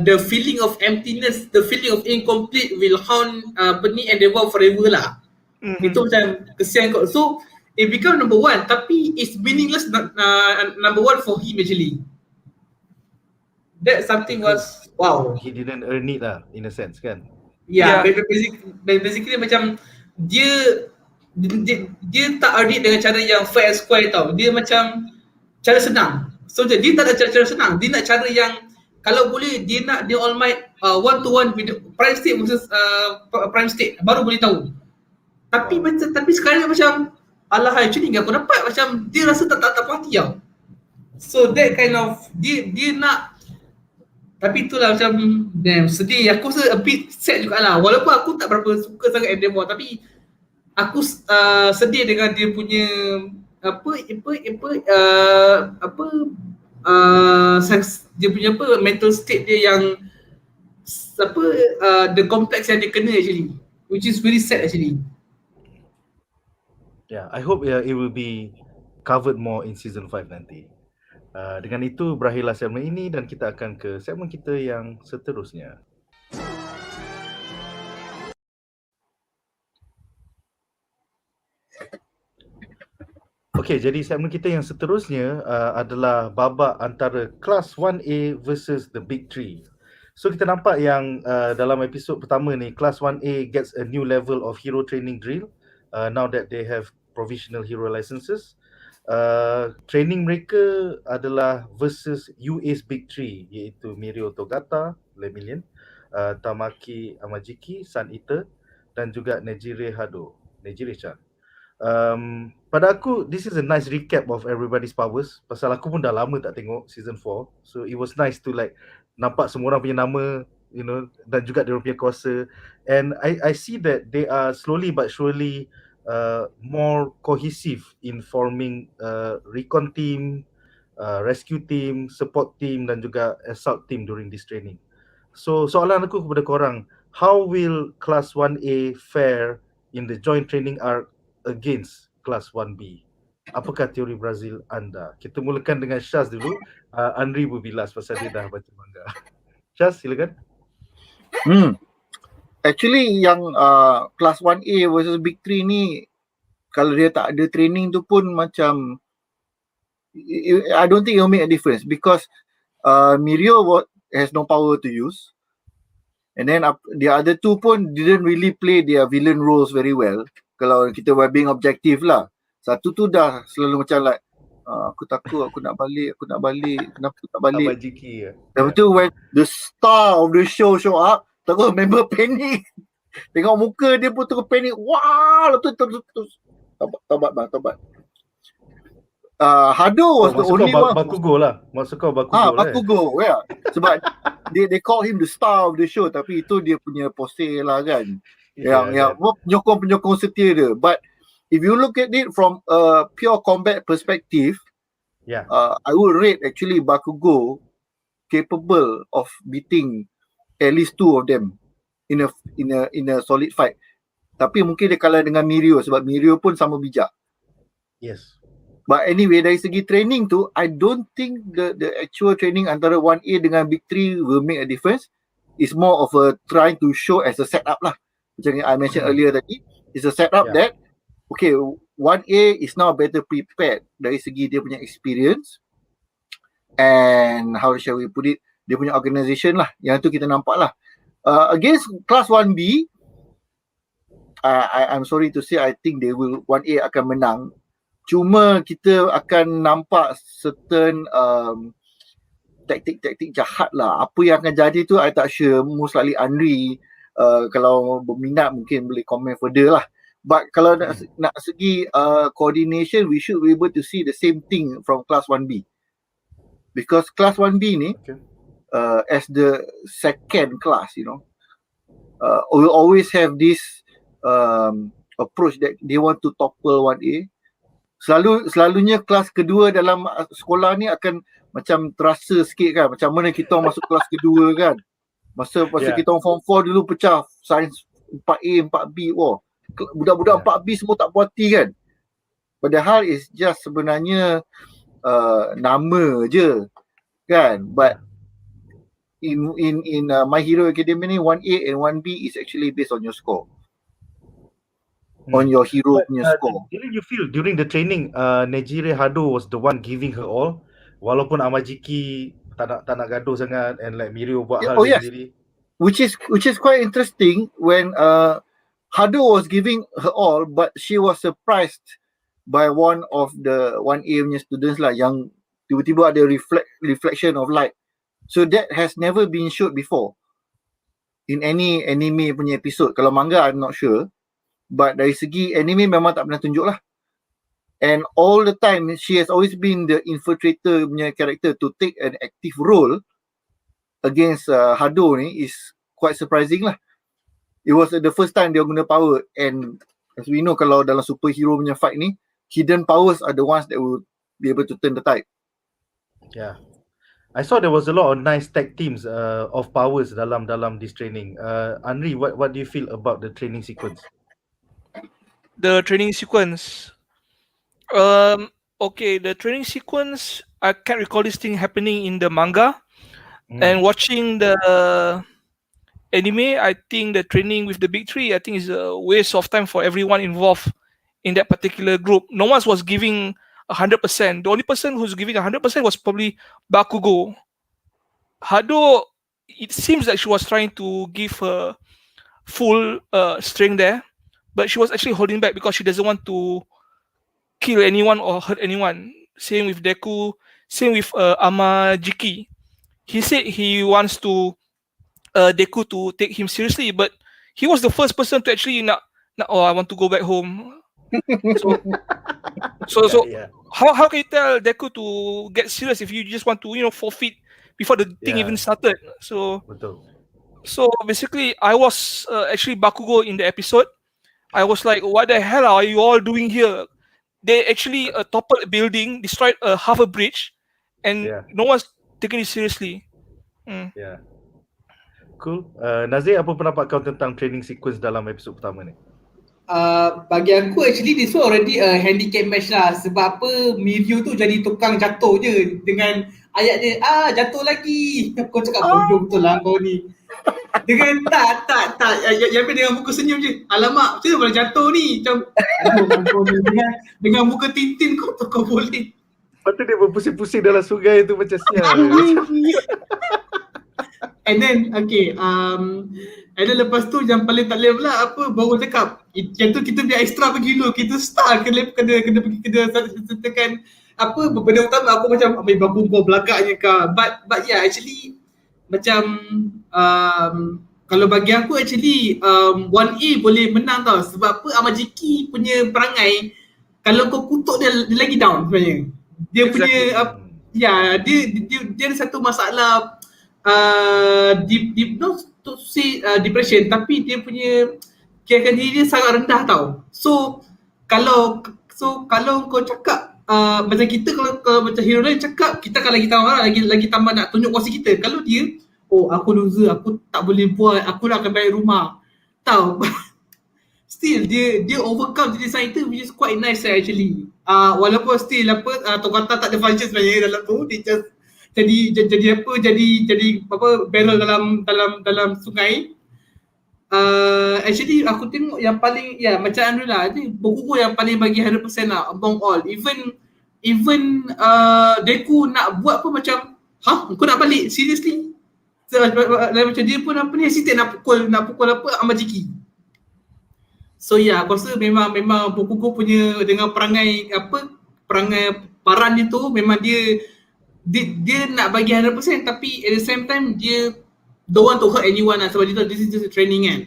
the feeling of emptiness, the feeling of incomplete will haunt Endeavor forever lah. Itu macam kesian kot. So it become number 1, tapi it's meaningless number 1 for him actually. That something was wow. He didn't earn it lah, in a sense kan. Yeah. Basically macam dia tak earn it dengan cara yang fair and square tau. Dia macam cara senang. So dia tak ada cara senang. Dia nak cara yang kalau boleh dia nak dia All Might one to one with Prime State versus Prime State baru boleh tahu. Tapi sekarang macam alah actually aku dapat macam dia rasa tak parti tau. So that kind of dia nak, tapi itulah macam damn sedih. Aku rasa a bit sad jugalah. Walaupun aku tak berapa suka sangat Endeavor, tapi aku sedih dengan dia punya dia punya mental state dia yang the complex yang dia kena actually, which is very sad actually. Yeah, I hope it will be covered more in season 5 nanti. Dengan itu berakhirlah segmen ini dan kita akan ke segmen kita yang seterusnya. Okey, jadi segmen kita yang seterusnya adalah babak antara kelas 1A versus the big 3. So kita nampak yang dalam episod pertama ni, kelas 1A gets a new level of hero training drill now that they have provisional hero licenses. Training mereka adalah versus UA's big 3 iaitu Mirio Togata, Lemillion, Tamaki Amajiki, Sun Eater dan juga Nejire-chan. Pada aku, this is a nice recap of everybody's powers. Pasal aku pun dah lama tak tengok season 4. So it was nice to like nampak semua orang punya nama, you know, dan juga dia punya kuasa. And I see that they are slowly but surely more cohesive in forming recon team, rescue team, support team dan juga assault team during this training. So soalan aku kepada korang, how will class 1A fare in the joint training arc against class 1B? Apakah teori Brazil anda? Kita mulakan dengan Syaz dulu. Andri will be last pasal dia dah baca manga. Syaz, silakan. Actually yang class 1A versus big 3 ni, kalau dia tak ada training tu pun macam I don't think it will make a difference because Mirio has no power to use, and then the other two pun didn't really play their villain roles very well. Kalau kita were being objective lah, satu tu dah selalu macam like aku takut, aku nak balik, kenapa aku tak balik. Amajiki ya. Lepas tu when the star of the show show up, terus member panic. Tengok muka dia pun terus panic. Wah, lepas tu tobat. Hado was the only one. Bakugo lah. Maksud kau Bakugo lah. Bakugo, yeah. Sebab they call him the star of the show, tapi itu dia punya pose lah kan. Yang penyokong setia dia. But if you look at it from a pure combat perspective, I would rate actually Bakugo capable of beating at least two of them in a solid fight. Tapi mungkin dia kalah dengan Mirio sebab Mirio pun sama bijak. Yes. But anyway, dari segi training tu, I don't think the actual training antara 1A dengan Big 3 will make a difference. It's more of a trying to show as a setup lah. Macam yang I mentioned earlier tadi, it's a setup that, okay, 1A is now better prepared dari segi dia punya experience and how shall we put it, dia punya organisation lah. Yang tu kita nampak lah. Against class 1B, I'm sorry to say, I think 1A akan menang. Cuma kita akan nampak certain taktik-taktik jahat lah. Apa yang akan jadi tu I tak sure. Most likely Andri kalau berminat mungkin boleh comment further lah. But kalau nak segi coordination, we should be able to see the same thing from class 1B. Because class 1B ni as the second class, you know, will always have this approach that they want to topple 1A. Selalunya kelas kedua dalam sekolah ni akan macam terasa sikit kan, macam mana kita masuk kelas kedua kan. Masa kita form 4 dulu pecah sains 4A, 4B, budak-budak 4B semua tak puas hati kan. Padahal it's just sebenarnya nama je kan. But in My Hero Academia ni 1A and 1B is actually based on your score. On your hero punya score. Didn't you feel during the training Nejire Hado was the one giving her all, walaupun Amajiki tak nak gaduh sangat and like Mirio buat hal sendiri. Which is quite interesting when Hado was giving her all, but she was surprised by one of the 1A punya students lah yang tiba-tiba ada reflection of light. So that has never been showed before in any anime punya episode. Kalau manga I'm not sure. But dari segi anime memang tak pernah tunjuk lah. And all the time she has always been the infiltrator punya character to take an active role against Hado ni is quite surprising lah. It was the first time dia guna power and As we know, kalau dalam superhero punya fight ni, hidden powers are the ones that will be able to turn the tide. Yeah. I saw there was a lot of nice tag teams of powers dalam this training. Anri, what do you feel about the training sequence? The training sequence. Okay, the training sequence, I can't recall this thing happening in the manga. And watching the anime, I think the training with the big three, I think is a waste of time for everyone involved in that particular group. No one was giving 100%. The only person who's giving 100% was probably Bakugo. Hado, it seems like she was trying to give her full strength there, but she was actually holding back because she doesn't want to kill anyone or hurt anyone. Same with Deku, same with Amajiki. He said he wants to Deku to take him seriously, but he was the first person to actually oh, I want to go back home. So Yeah. how can you tell Deku to get serious if you just want to forfeit before the thing even started? So Betul. So basically, I was actually Bakugo in the episode. I was like, what the hell are you all doing here? They actually toppled a building, destroyed half a bridge, and Yeah. no one's taking it seriously. Yeah. Cool. Nazir, apa pendapat kau tentang training sequence dalam episod pertama ni? Bagi aku actually this one already a handicap match lah. Sebab apa Miryu tu jadi tukang jatuh je dengan ayat dia, jatuh lagi. Kau cakap bodoh betul lah kau ni. Dengan tak yang dengan muka senyum je. Alamak, macam mana boleh jatuh ni? Macam aduh kau ni dengan muka Tintin kau boleh. Lepas tu dia berpusing-pusing dalam sungai tu macam sial. And then okay, and then lepas tu yang paling tak boleh pula apa baru cakap yang tu kita biar extra pergi dulu, kita start kena pergi sertakan apa benda utama. Aku macam ambil babu kau belakangnya kah, but yeah actually macam kalau bagi aku actually 1A boleh menang tau. Sebab apa Amajiki punya perangai kalau kau kutuk dia lagi down sebenarnya. Dia punya dia ada satu masalah not to say depression, tapi dia punya kira diri dia sangat rendah tau. So kalau kau cakap macam kita kalau macam hero lain cakap, kita akan lagi tambah marah, lagi tambah nak tunjuk kuasa kita. Kalau dia aku loser, aku tak boleh buat, aku dah akan balik rumah tau. Still dia overcome jenis itu, which is quite nice actually. Walaupun still Tokata tak ada function sebenarnya dalam tu, dia just jadi barrel dalam sungai. Actually aku tengok yang paling macam Andrew lah, Bokugo yang paling bagi 100% lah among all. Even Deku nak buat pun macam kau nak balik seriously. Macam dia pun hesitate nak pukul Amajiki. So aku rasa memang Bokugo punya dengan perangai paran dia tu memang dia nak bagi 100% tapi at the same time dia don't want to hurt anyone lah, sebab dia tahu this is just a training kan.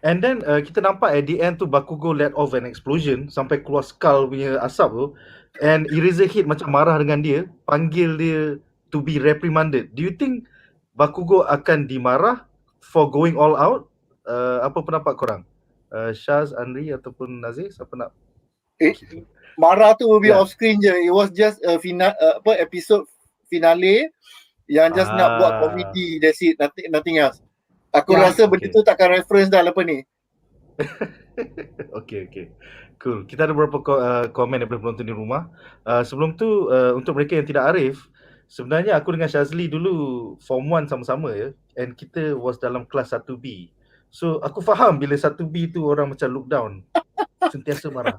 And then kita nampak at the end tu Bakugo let off an explosion sampai keluar skull punya asap tu, and Eraserhead macam marah dengan dia, panggil dia to be reprimanded. Do you think Bakugo akan dimarah for going all out? Apa pendapat korang? Shaz, Andri ataupun Nazir, siapa nak? Marah tu will be off screen je. It was just a episode finale yang just nak buat komedi, that's it, nothing else. Aku rasa benda tu takkan reference dah lepas ni. Okay. Cool. Kita ada beberapa komen daripada penonton di rumah. Sebelum tu untuk mereka yang tidak arif, sebenarnya aku dengan Shazli dulu form 1 sama-sama ya, and kita was dalam kelas 1B. So aku faham bila 1B tu orang macam look down. Sentiasa marah.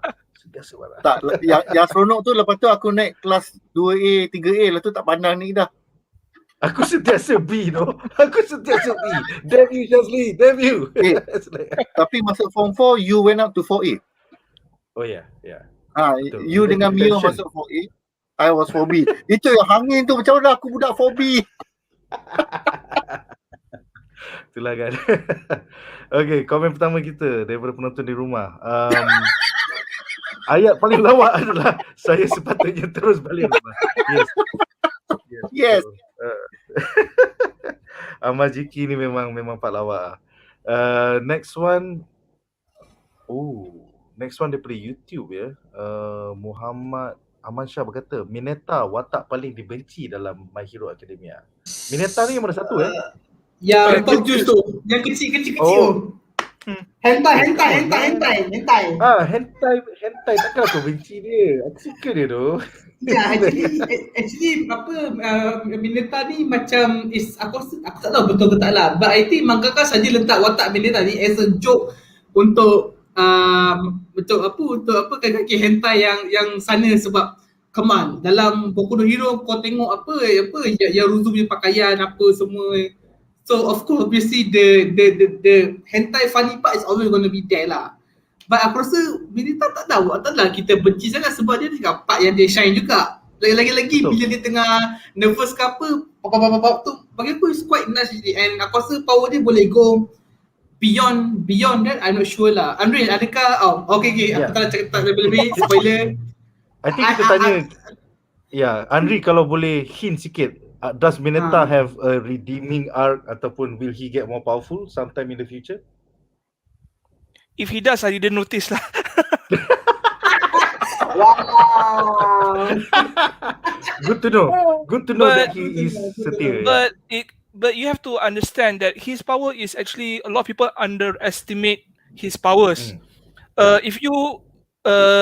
Tak, yang seronok tu lepas tu aku naik kelas 2A, 3A, lepas tu tak pandang ni dah. Aku sentiasa B tu. Aku sentiasa B. Damn you Shazli, damn you. Tapi masuk form 4 you went up to 4A. Oh yeah. Betul. You dengan Mio masuk 4A, I was 4B. Itu yang hangin tu, macam mana aku budak 4B. Itulah kan. Okay, komen pertama kita daripada penonton di rumah. Ayat paling lawak adalah saya sepatutnya terus balik rumah. Yes. Amajiki ni memang pak lawak. Next one. Oh, next one daripada YouTube ya. Muhammad Aman Shah berkata, Mineta watak paling dibenci dalam My Hero Academia. Mineta ni yang mana satu Yang Paling top kecil. juice tu, yang kecil-kecil Oh. Hmm. Hentai. Come on, man. Hentai. Hentai takkan aku benci dia. Aku suka dia tu. Ya, actually Mineta ni macam aku tak tahu betul ke tak lah. But I think mangaka saja letak watak Mineta ni as a joke untuk kaki hentai yang sana sebab come on, dalam Boku no Hero kau tengok apa yang Ruzu punya pakaian apa semua. So of course obviously the hentai funny part is always going to be there lah. But aku rasa Mineta taklah kita benci sangat sebab dia cakap part yang dia shine juga. Lagi-lagi bila dia tengah nervous ke apa, tu bagi aku is quite nice and aku rasa power dia boleh go beyond that. I'm not sure lah. Andre, adakah okay aku tak nak cakap lebih-lebih spoiler. I think kita tanya Andri kalau boleh hint sikit, does Mineta have a redeeming arc ataupun will he get more powerful sometime in the future? If he does, I didn't notice lah. Wow. Good to know that he is setia. But you have to understand that his power is actually, a lot of people underestimate his powers. If you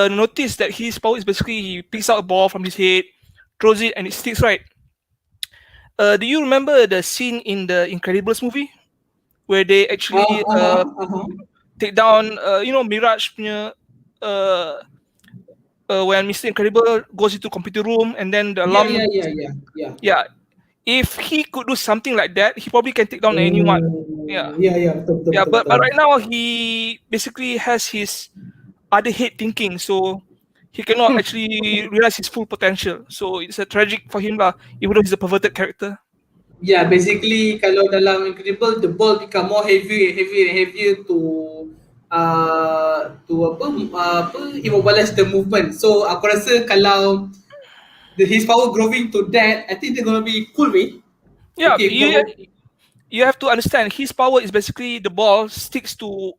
notice that his power is basically he picks out a ball from his head, throws it and it sticks, right? Do you remember the scene in the Incredibles movie where they actually take down Mirage punya when Mr. Incredible goes into computer room and then the alarm. Yeah. If he could do something like that, he probably can take down anyone. Betul, but right now he basically has his other head thinking, so he cannot actually realize his full potential. So it's a tragic for him lah, even though he's a perverted character. Yeah, basically kalau dalam Incredible, the ball become more heavier to immobilize the movement. So aku rasa kalau his power growing to that, I think they're gonna be cool way. Yeah, you have to understand his power is basically the ball sticks to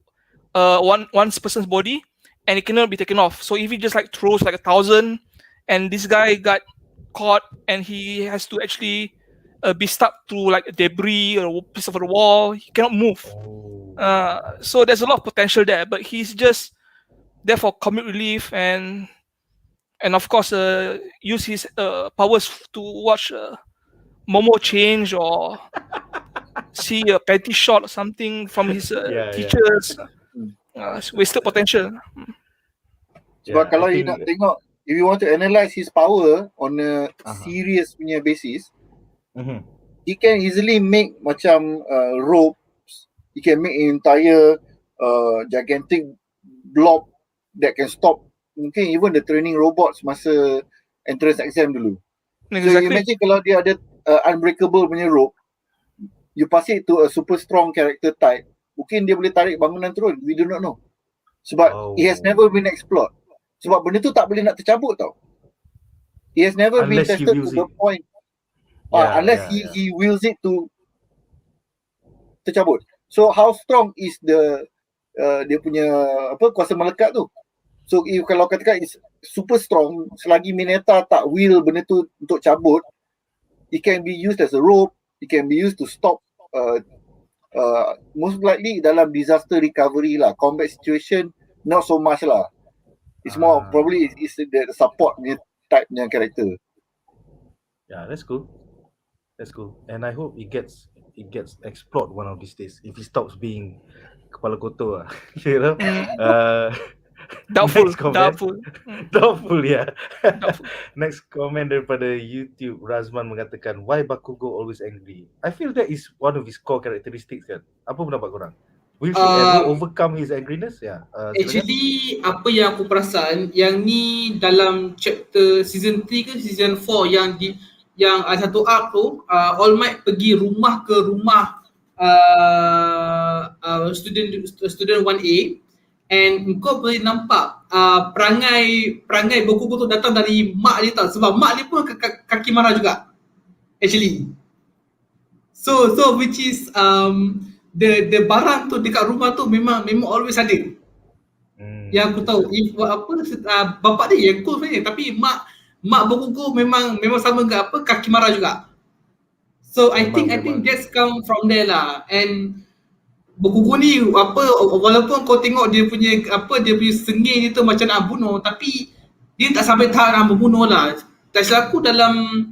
one person's body and it cannot be taken off. So if he just like throws like 1,000 and this guy got caught and he has to actually be stuck to like a debris or a piece of the wall, he cannot move. So there's a lot of potential there, but he's just there for comic relief and of course use his powers to watch Momo change or see a panty shot or something from his teachers. Wasted potential. Sebab kalau you nak tengok, if you want to analyse his power on a serious punya basis, he can easily make macam ropes. He can make an entire gigantic blob that can stop mungkin even the training robots masa entrance exam dulu. Exactly. So you imagine kalau dia ada unbreakable punya rope, you pass it to a super strong character type, mungkin dia boleh tarik bangunan turun. We do not know. Sebab it has never been explored. Sebab benda tu tak boleh nak tercabut tau. It has never been tested to the point. Unless he wills it to tercabut. So how strong is dia punya kuasa melekat tu? So if kalau katakan is super strong, selagi Mineta tak will benda tu untuk cabut, it can be used as a rope, it can be used to stop most likely dalam disaster recovery lah. Combat situation not so much lah. It's more probably it's the support punya type punya character. Yeah, that's cool. And I hope it gets explored one of these days if he stops being kepala kotor lah. You know? Doubtful. Yeah. Next comment daripada YouTube, Razman mengatakan, why Bakugo always angry? I feel that is one of his core characteristics kan. Apa pendapat korang? Will he ever overcome his angriness? Actually, apa yang aku perasan, yang ni dalam chapter season 3 ke season 4 yang ada satu arc tu, All Might pergi rumah ke rumah student 1A. And kau boleh nampak perangai Bakugo tu datang dari mak dia tau. Sebab mak dia pun kaki marah juga actually. So which is the barang tu dekat rumah tu memang always ada. Yang aku tahu bapak dia yang cool sebenarnya, tapi mak berkuku memang sama ke apa, kaki marah juga. So I think that's come from there lah. And berkuku ni walaupun kau tengok dia punya sengih dia tu macam nak bunuh, tapi dia tak sampai tahap nak membunuh lah. Tak silap aku dalam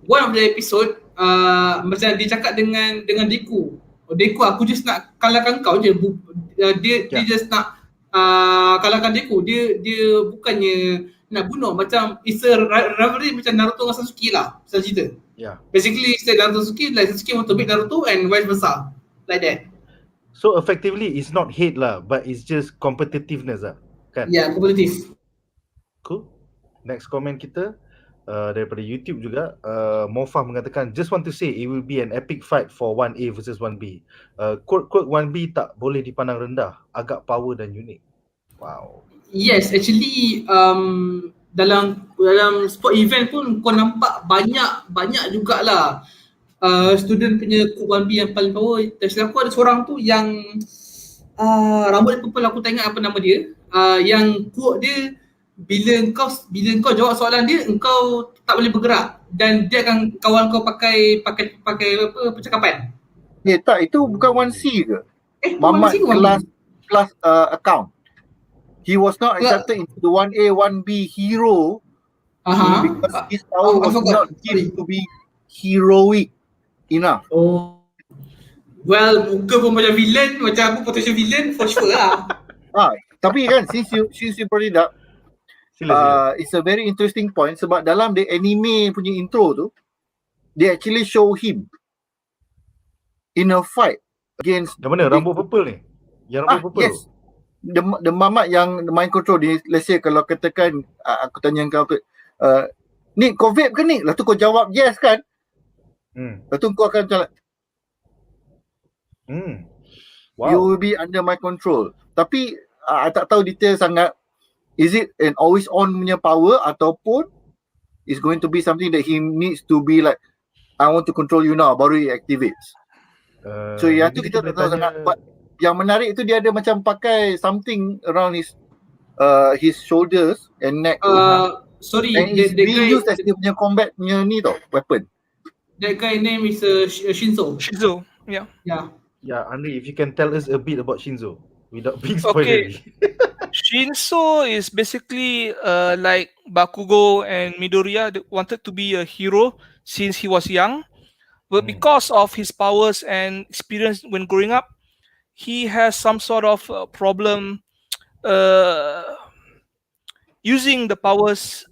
one of the episode macam dia cakap dengan Deku, aku just nak kalahkan kau je. Dia just nak kalahkan Deku. Dia bukannya nak bunuh, macam it's a rivalry macam Naruto dengan Sasuke lah, pasal cerita. Basically instead Naruto Sasuke, like Sasuke want to beat Naruto and vice versa, like that. So effectively it's not hate lah, but it's just competitiveness lah, kan? Yeah, competitive. Cool. Next comment kita daripada YouTube juga, Mofah mengatakan, just want to say it will be an epic fight for 1A versus 1B. Quote 1B tak boleh dipandang rendah, agak power dan unik. Wow. Yes, actually dalam sport event pun kau nampak banyak jugalah student punya quote 1B yang paling power. Dan aku ada seorang tu yang rambut dia purple, aku tak ingat apa nama dia, yang quote dia, bila kau jawab soalan dia, engkau tak boleh bergerak dan dia akan kawal kau pakai percakapan. Tak, itu bukan 1C ke? Mamat 1C kelas account. He was not accepted into the 1A, 1B hero because his power was not given to be heroic enough. Oh. Well, muka pun macam villain, macam aku potential villain for sure lah. Tapi kan, since you brought it up, it's a very interesting point sebab dalam the anime punya intro tu, they actually show him in a fight against... Yang mana? Rambut purple ni? Yang rambut purple? Yes. The mamat yang mind control dia, let's say kalau katakan aku tanya kau tu, Nick kau vape ke Nick? Lepas tu kau jawab yes kan? Lepas tu kau akan macam Wow. You will be under my control. Tapi I tak tahu detail sangat. Is it an always on punya power ataupun it's going to be something that he needs to be like, I want to control you now, baru he activates. So yang tu kita tak tahu sangat. But yang menarik tu dia ada macam pakai something around his shoulders and neck. Sorry, and it's being used as dia punya combat punya ni tau, weapon. That guy name is Shinzo. Yeah. Yeah, Andre, if you can tell us a bit about Shinzo without being spoilery. Shinzo is basically like Bakugo and Midoriya wanted to be a hero since he was young, but because of his powers and experience when growing up, he has some sort of problem using the powers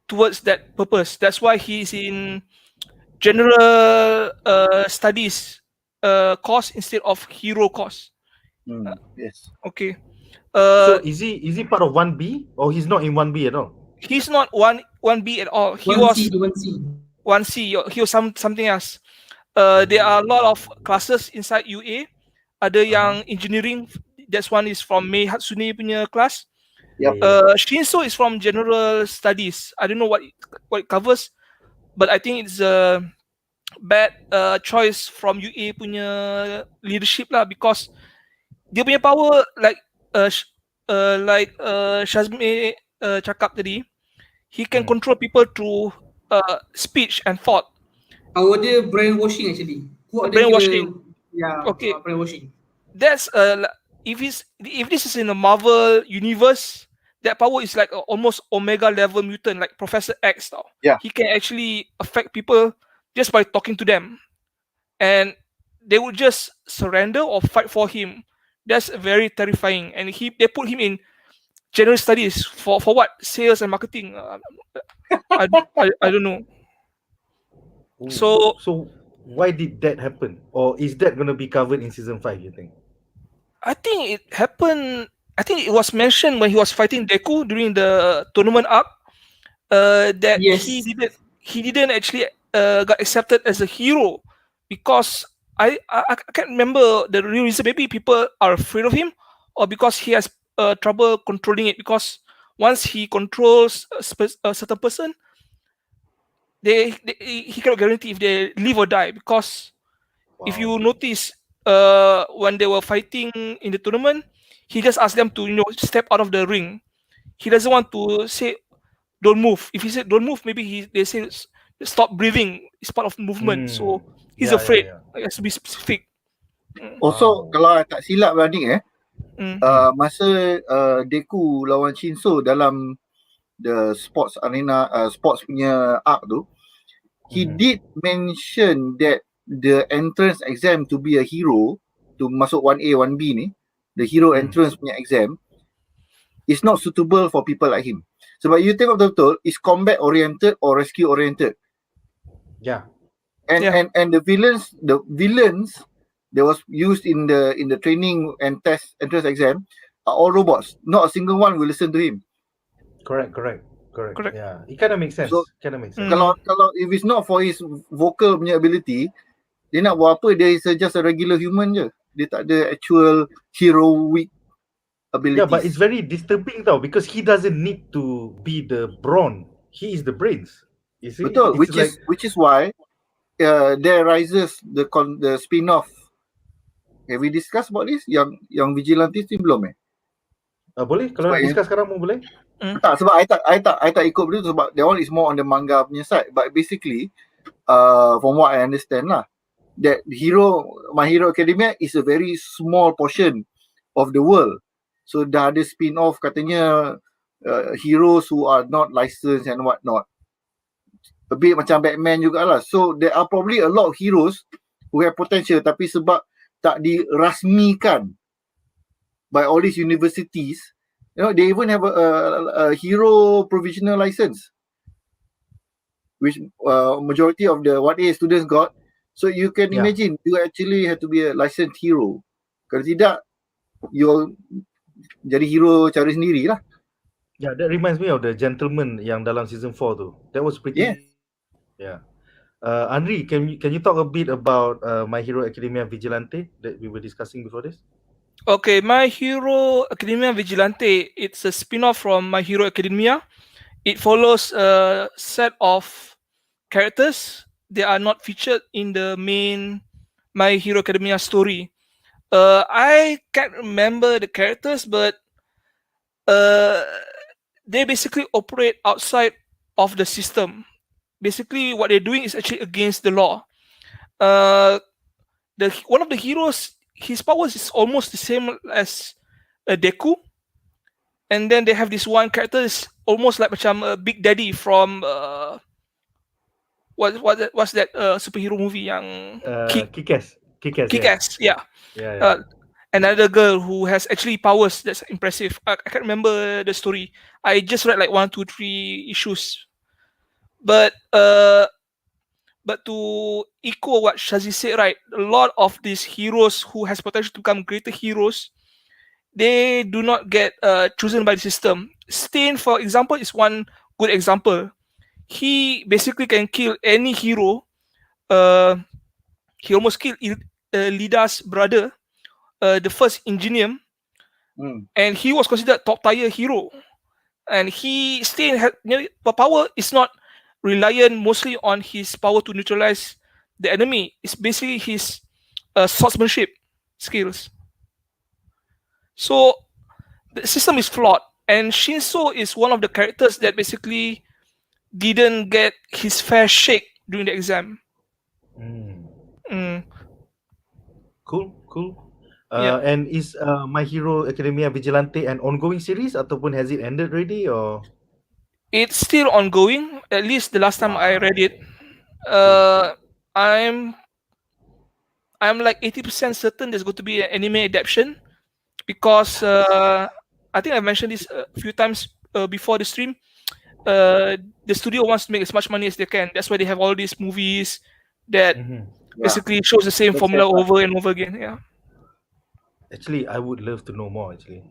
towards that purpose. That's why he's in general studies course instead of hero course. Yes. Okay. So is he part of 1B or he's not in 1B at all? He's not 1B at all. He was 1C. He was something else. There are a lot of classes inside UA. Ada yang engineering. That's one is from Mei Hatsune punya class. Shinzo is from general studies. I don't know what it covers, but I think it's a bad choice from UA punya leadership lah, because dia punya power like Shazme cakap tadi, he can control people through speech and thought. Power dia brainwashing actually. Brainwashing. Okay. Brainwashing. That's if this is in the Marvel universe, that power is like almost Omega level mutant, like Professor X. He can actually affect people just by talking to them, and they would just surrender or fight for him. That's very terrifying. And they put him in general studies for what? Sales and marketing. I don't know. Ooh. So why did that happen? Or is that going to be covered in season 5, you think? I think it happened. I think it was mentioned when he was fighting Deku during the tournament arc that he didn't actually got accepted as a hero, because I can't remember the real reason. Maybe people are afraid of him, or because he has trouble controlling it. Because once he controls a certain person, he cannot guarantee if they live or die. Because if you notice, when they were fighting in the tournament, he just asks them to step out of the ring. He doesn't want to say don't move. If he said don't move, maybe they say stop breathing. It's part of movement. So he's afraid. It has to be specific. Also, kalau tak silap Radik Mm. masa Deku lawan Shinso dalam the sports arena, sports punya arc tu, he did mention that the entrance exam to be a hero, to masuk 1A 1B ni, the hero entrance punya exam is not suitable for people like him. Sebab you tengok betul-betul is combat oriented or rescue oriented. Yeah. And the villains that was used in the training and test entrance exam are all robots. Not a single one will listen to him. Correct. Yeah, it kind of makes sense. So, Kalau if it's not for his vocal punya ability, dia nak buat apa? Dia is just a regular human je. Dia tak ada actual heroic abilities. Yeah, but it's very disturbing tau, because he doesn't need to be the brawn. He is the brains. You see? Betul, which is why there rises the spin-off. Have we discussed about this? Yang Vigilante tu belum boleh? Kalau nak discuss sekarang pun boleh? Tak, sebab I tak ikut benda tu, sebab that one is more on the manga punya side. But basically, from what I understand lah, that My Hero Academia is a very small portion of the world. So dah ada spin-off katanya heroes who are not licensed and what not. A bit macam Batman jugalah. So there are probably a lot of heroes who have potential, tapi sebab tak dirasmikan by all these universities, they even have a hero provisional license, which majority of the 1A students got. So you can imagine, you actually have to be a licensed hero. Kalau tidak, you jadi hero cari sendiri lah. Yeah, that reminds me of the gentleman yang dalam season 4 tu. That was pretty. Yeah. Andri, can you talk a bit about My Hero Academia Vigilante that we were discussing before this? Okay, My Hero Academia Vigilante, it's a spin-off from My Hero Academia. It follows a set of characters. They are not featured in the main My Hero Academia story. I can't remember the characters, but they basically operate outside of the system. Basically, what they're doing is actually against the law. One of the heroes, his powers is almost the same as Deku, and then they have this one character is almost like macam a Big Daddy from what's that superhero movie yang Kick-Ass. Kick-Ass, yeah. Yeah. Another girl who has actually powers that's impressive. I can't remember the story. I just read like 1, 2, 3 issues. But to echo what Shazi said, right, a lot of these heroes who has potential to become greater heroes, they do not get chosen by the system. Stain, for example, is one good example. He basically can kill any hero. He almost killed Lida's brother, the first Ingenium, and he was considered top tier hero. And Stain power is not reliant mostly on his power to neutralize the enemy. It's basically his swordsmanship skills. So the system is flawed, and Shinso is one of the characters that basically didn't get his fair shake during the exam. Cool. And is My Hero Academia Vigilante an ongoing series ataupun has it ended already, or? It's still ongoing. At least the last time I read it, I'm like 80% certain there's going to be an anime adaptation, because I think I mentioned this a few times before the stream. The studio wants to make as much money as they can. That's why they have all these movies that basically shows the same formula over and over again. Yeah. Actually, I would love to know more actually.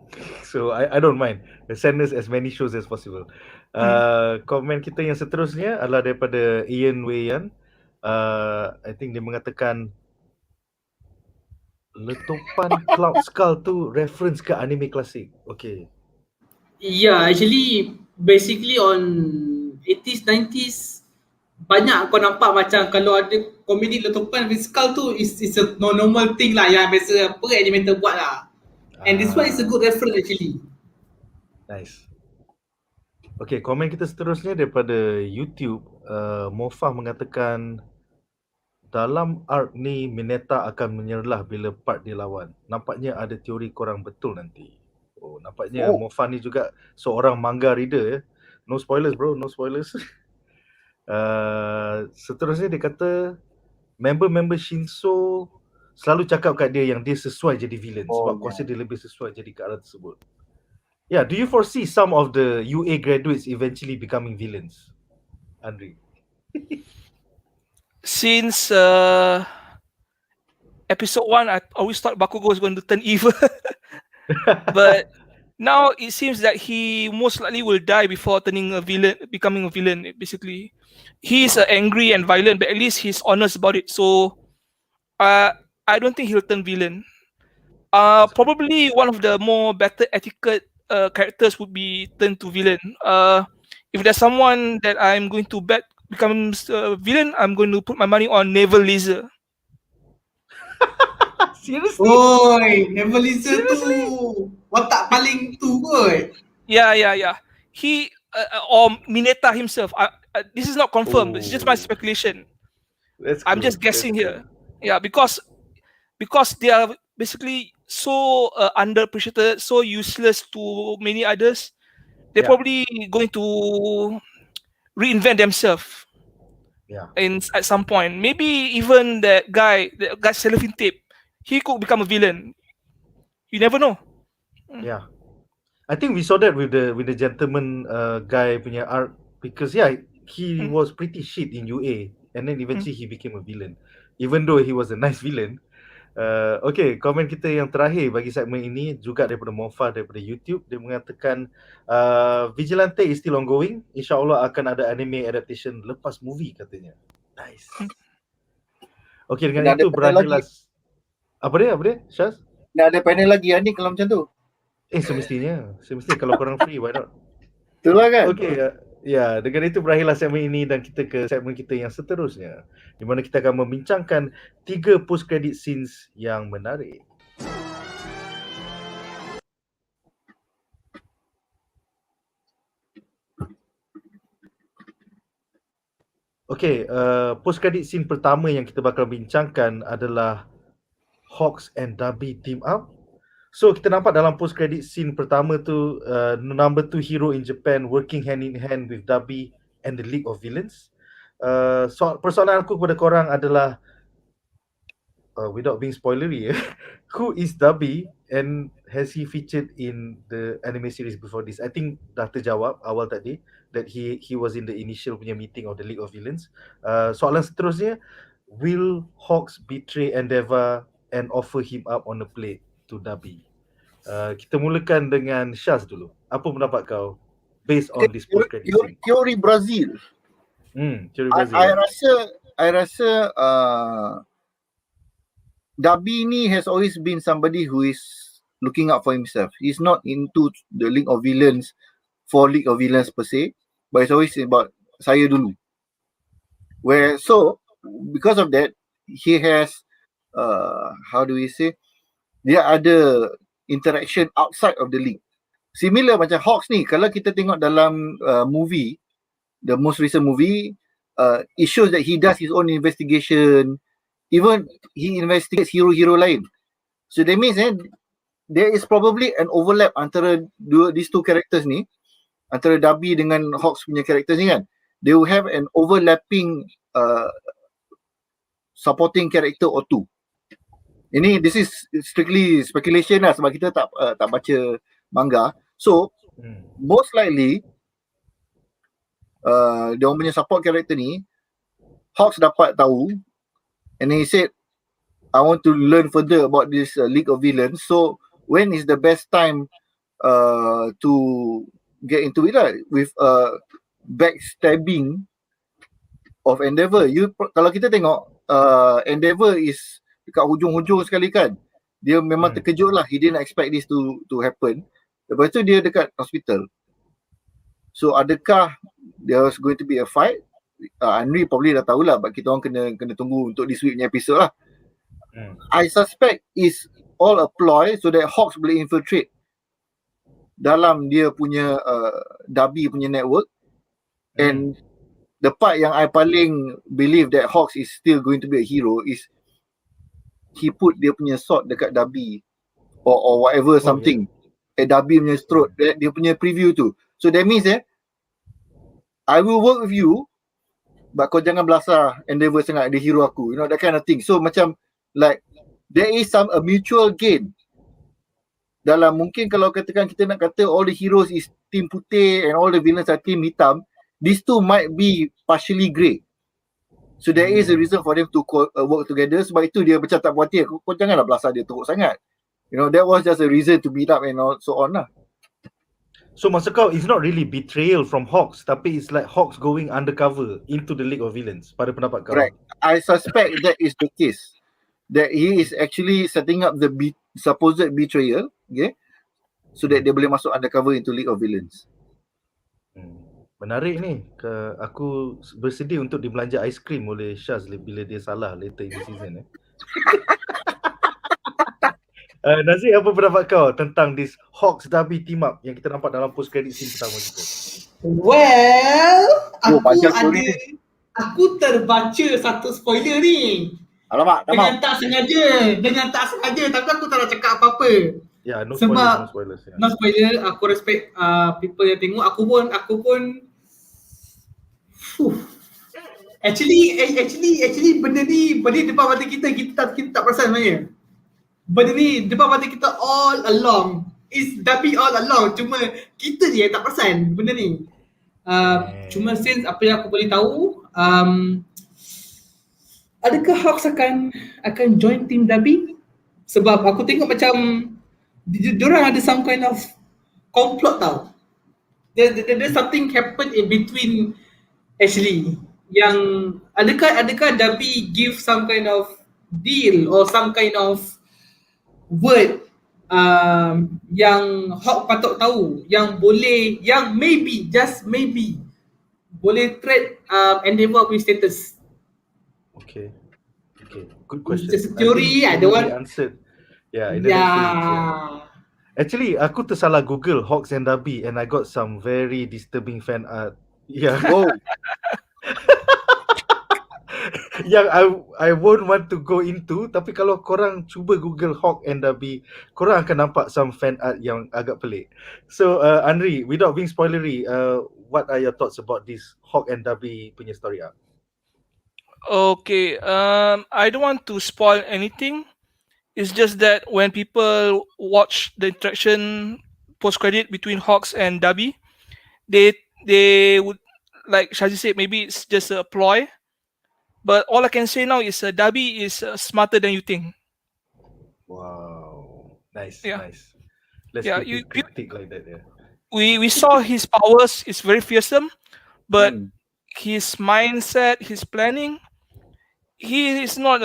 So I don't mind. Send us as many shows as possible. Komen kita yang seterusnya adalah daripada Ian Wayan. I think dia mengatakan letupan Cloud Skull tu reference ke anime klasik. Okay. Yeah, actually basically on 80s, 90s banyak kau nampak macam kalau ada komedi letupan skull tu is a normal thing lah yang biasa apa animator buat lah. And this one is a good reference actually. Nice. Okay, komen kita seterusnya daripada YouTube. Mofah mengatakan, dalam arc ni Mineta akan menyerlah bila part dia lawan. Nampaknya ada teori korang betul nanti. Oh, nampaknya Mofah ni juga seorang manga reader ya. No spoilers bro, no spoilers. Seterusnya dia kata, member-member Shinso selalu cakap kat dia yang dia sesuai jadi villain sebab kuasa dia lebih sesuai jadi ke arah tersebut. Yeah, do you foresee some of the UA graduates eventually becoming villains? Andri. Since episode 1, I always thought Bakugo was going to turn evil. But now it seems that he most likely will die before becoming a villain, basically. He's angry and violent, but at least he's honest about it. So I don't think he'll turn villain. Probably one of the more better etiquette characters would be turned to villain. If there's someone that I'm going to bet becomes villain, I'm going to put my money on Naval Laser. Seriously? Oi, Naval Laser tu watak paling tu kot. Yeah. He or Mineta himself. This is not confirmed. It's just my speculation. I'm just guessing here. Yeah, because they are basically so underappreciated, so useless to many others. They're probably going to reinvent themselves. Yeah. At some point, maybe even that guy cellophane tape, he could become a villain. You never know. Yeah, I think we saw that with the gentleman guy punya arc, because he was pretty shit in UA and then eventually he became a villain, even though he was a nice villain. Okay, komen kita yang terakhir bagi segmen ini juga daripada Mofa daripada YouTube. Dia mengatakan Vigilante is still ongoing. InsyaAllah akan ada anime adaptation lepas movie katanya. Nice. Okay, dengan itu berakhirlah. Apa dia? Syaz? Nak ada panel lagi ni kalau macam tu. Semestinya kalau korang free, why not? Itulah kan. Okay, dengan itu berakhirlah segmen ini dan kita ke segmen kita yang seterusnya, di mana kita akan membincangkan 3 post credit scenes yang menarik. Okay, post credit scene pertama yang kita bakal bincangkan adalah Hawks and Dabi team up. So kita nampak dalam post credit scene pertama tu number 2 hero in Japan working hand in hand with Dabi and the League of Villains. Persoalan aku kepada korang adalah without being spoilery, who is Dabi and has he featured in the anime series before this? I think dah terjawab awal tadi that he was in the initial punya meeting of the League of Villains. Soalan seterusnya, will Hawks betray Endeavor and offer him up on a plate to Dabi? Kita mulakan dengan Syaz dulu. Apa pendapat kau based on this post credit scene? Teori Brazil. Teori Brazil. I rasa Dabi ni has always been somebody who is looking out for himself. He's not into the League of Villains for League of Villains per se, but it's always about saya dulu. Because of that, he has how do we say, dia ada interaction outside of the league. Similar macam Hawks ni, kalau kita tengok dalam movie, the most recent movie, it shows that he does his own investigation. Even he investigates hero-hero lain. So that means there is probably an overlap antara these two characters ni, antara Dabi dengan Hawks punya characters ni kan. They will have an overlapping supporting character or two. This is strictly speculation lah sebab kita tak baca manga. So most likely dia orang punya support character ni, Hawks dapat tahu and he said, I want to learn further about this League of Villains. So when is the best time to get into it lah, with backstabbing of Endeavor. Kalau kita tengok Endeavor is dekat hujung-hujung sekali kan. Dia memang terkejut lah. He didn't expect this to happen. Lepas tu dia dekat hospital. So adakah there's going to be a fight? Henry probably dah tahulah, but kita orang kena tunggu untuk this week punya episode lah. I suspect is all a ploy so that Hawks boleh infiltrate dalam dia punya Dabi punya network. And the part yang I paling believe that Hawks is still going to be a hero is he put dia punya sword dekat Dabi or whatever something at Dabi punya throat, dia punya preview tu. So that means I will work with you but kau jangan belasah endeavour sangat dia hero aku, you know, that kind of thing. So macam like there is a mutual gain dalam, mungkin kalau katakan kita nak kata all the heroes is team putih and all the villains are team hitam, these two might be partially grey. So there is a reason for them to work together. Sebab itu dia macam tak puas hati, kau janganlah belasah dia teruk sangat. You know, that was just a reason to beat up and so on lah. So maksud kau, it's not really betrayal from Hawks, tapi it's like Hawks going undercover into the League of Villains, pada pendapat kau? Correct. I suspect that is the case. That he is actually setting up the supposed betrayal, okay, so that dia boleh masuk undercover into League of Villains. Menarik ni. Aku bersedia untuk dibelanja aiskrim oleh Syaz bila dia salah later in the season. Nazir, apa pendapat kau tentang this Hawks Dabi team up yang kita nampak dalam post credit scene pertama kita? Well, aku terbaca satu spoiler ni. Alamak, dengan tak sengaja, tapi aku tak nak cakap apa-apa. Ya, no sebab spoilers. No spoiler, aku respect people yang tengok. Aku pun actually benda ni depan mata kita tak perasan sebenarnya. Benda ni depan mata kita all along. It's Dabi all along. Cuma kita je yang tak perasan benda ni. Cuma since apa yang aku boleh tahu, adakah Hawks akan join team Dabi? Sebab aku tengok macam diorang ada some kind of complot tau. There's something happen in between actually. Yang adakah Dabi give some kind of deal or some kind of word yang Hawk patut tahu, yang maybe, just maybe boleh threat endeavour punya status. Okay, good question. Just a theory, I don't want answered. Yeah. Actually, aku tersalah Google Hawks and Dabi and I got some very disturbing fan art. Yeah. Oh. Yang I won't want to go into, tapi kalau korang cuba Google Hawk and Dabi, korang akan nampak some fan art yang agak pelik. So Andri, without being spoilery, what are your thoughts about this Hawk and Dabi punya story arc? Okay, I don't want to spoil anything. It's just that when people watch the interaction post-credit between Hawks and Dabi, they would, like Shazi said, maybe it's just a ploy. But all I can say now is Dabi is smarter than you think. Wow, nice. Let's keep it cryptic like that. Yeah. We saw his powers is very fearsome, but his mindset, his planning, he is not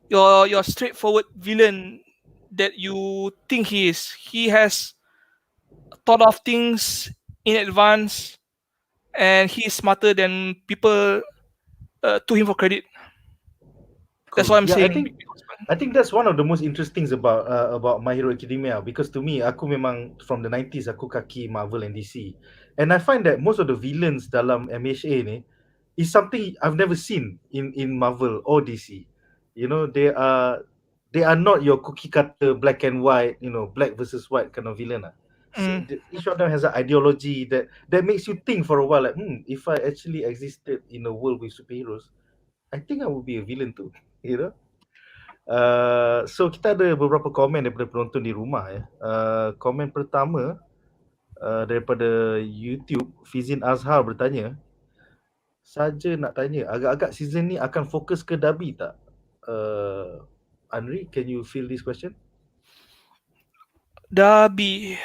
your straightforward villain that you think he is. He has thought of things in advance, and he is smarter than people to him for credit. That's what I'm saying. I think that's one of the most interesting things about My Hero Academia, because to me, aku memang from the 90s aku kaki Marvel and DC, and I find that most of the villains dalam MHA ni is something I've never seen in Marvel or DC. You know, they are not your cookie cutter black and white, you know, black versus white kind of villain. So each of them has an ideology that makes you think for a while, like, if I actually existed in a world with superheroes, I think I would be a villain too, you know. So kita ada beberapa komen daripada penonton di rumah ya. Komen pertama daripada YouTube, Fizin Azhar bertanya, saja nak tanya, agak-agak season ni akan fokus ke Dabi tak? Andri, can you fill this question? Dabi,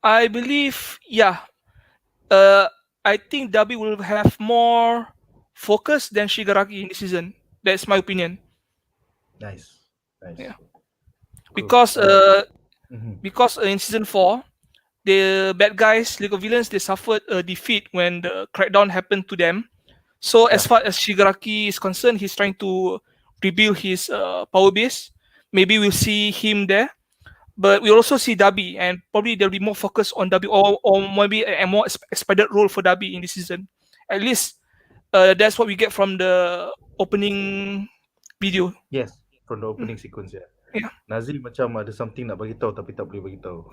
I believe, I think Dabi will have more focus than Shigaraki in this season. That's my opinion. Nice. Yeah. Cool. Because in season 4, the bad guys, League of Villains, they suffered a defeat when the crackdown happened to them. So as far as Shigaraki is concerned, he's trying to rebuild his power base. Maybe we'll see him there. But we'll also see Dabi, and probably there'll be more focus on Dabi, or maybe a more expanded role for Dabi in this season. At least that's what we get from the opening video. Yes, from the opening sequence ya. Yeah. Nazri macam ada something nak bagi tahu tapi tak boleh bagi tahu.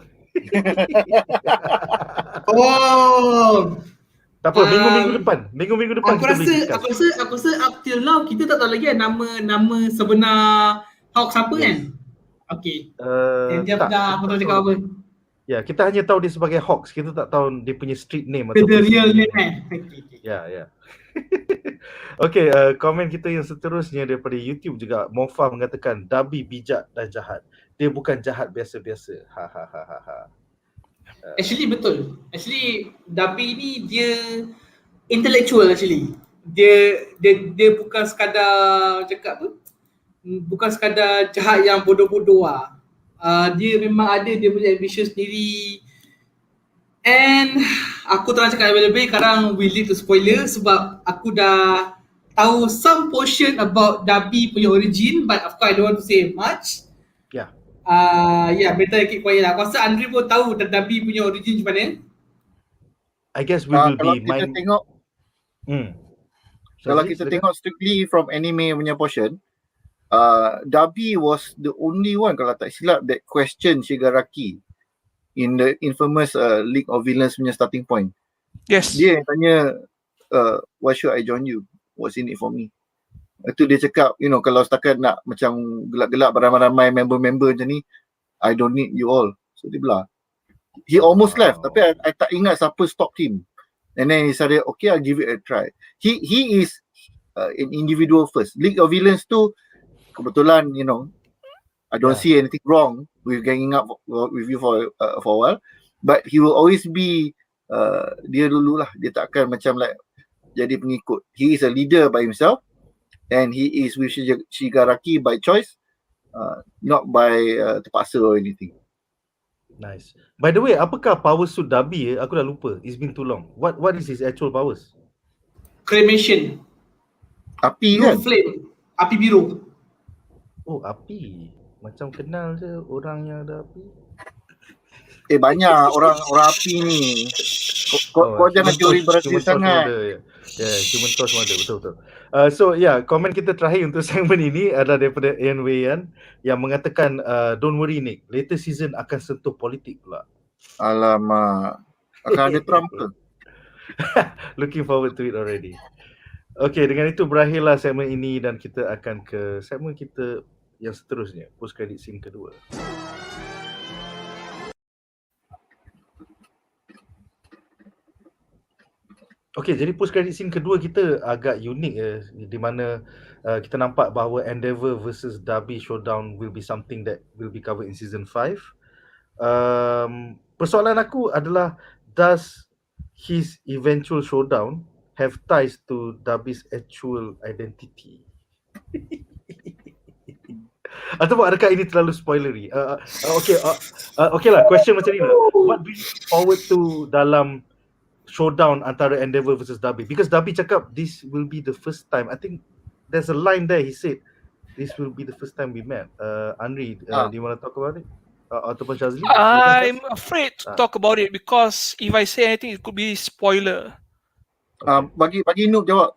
Oh, Tak apa, minggu-minggu depan aku kita boleh discuss. rasa up till now kita tak tahu lagi kan nama sebenar Hawk siapa kan? Okay. Dia Tak, dah aku tahu cakap apa. Ya, kita hanya tahu dia sebagai Hawks. Kita tak tahu dia punya street name The ataupun real street name kan? Okay. Ya. Okay, komen kita yang seterusnya daripada YouTube juga. Mofa mengatakan Dabi bijak dan jahat. Dia bukan jahat biasa-biasa. Actually betul. Actually Dabi ni dia intellectual actually. Dia bukan sekadar cakap apa? Bukan sekadar jahat yang bodoh-bodoh lah. Dia memang ada dia punya ambition sendiri. And aku terang cakap lebih-lebih, sekarang we lead to spoiler sebab aku dah tahu some portion about Dabi punya origin, but of course I don't want to say much. Yeah. Better keep quiet lah. Aku rasa Andre pun tahu Dabi punya origin macam mana. I guess we will Kalau be kita tengok kalau kita tengok strictly from anime punya portion, Dabi was the only one kalau tak silap that question Shigaraki in the infamous League of Villains punya starting point. Yes. Dia yang tanya why should I join you? What's in it for me? Itu dia cakap, kalau setakat nak macam gelak-gelak beramai-ramai member-member macam ni, I don't need you all. So dia belah. He almost left tapi I tak ingat siapa stop him. And then he said, okay, I'll give it a try. He is an individual first. League of Villains tu kebetulan, I don't see anything wrong with ganging up with you for a while, but he will always be dia dululah. Dia tak akan macam like jadi pengikut. He is a leader by himself and he is with Shigaraki by choice, not by terpaksa or anything. Nice. By the way, apakah power suit Dabi? Aku dah lupa. It's been too long. What is his actual powers? Cremation. Api Blue kan? flame. Api biru. Oh, api. Macam kenal je orang yang ada api. Banyak orang api ni. Kau jangan teori Brazil sangat. Human torch ada, betul. So komen kita terakhir untuk segmen ini adalah daripada Ian Wayan yang mengatakan don't worry Nick, later season akan sentuh politik pula. Alamak. Akan ada Trump ke? Looking forward to it already. Okay, dengan itu berakhirlah segmen ini dan kita akan ke segmen kita yang seterusnya, post credit scene kedua. Okay, jadi post credit scene kedua kita agak unik di mana kita nampak bahawa Endeavour versus Dabi showdown will be something that will be covered in season 5. Persoalan aku adalah, does his eventual showdown have ties to Dabi's actual identity? Ataupun adakah ini terlalu spoilery? Okay lah, question macam ni lah. What do you look forward to dalam showdown antara Endeavour versus Dabi? Because Dabi cakap this will be the first time. I think there's a line there, he said this will be the first time we met. Henry, do you want to talk about it? Ataupun Shazli? I'm afraid to talk about it because if I say anything, it could be spoiler. Bagi Noob jawab.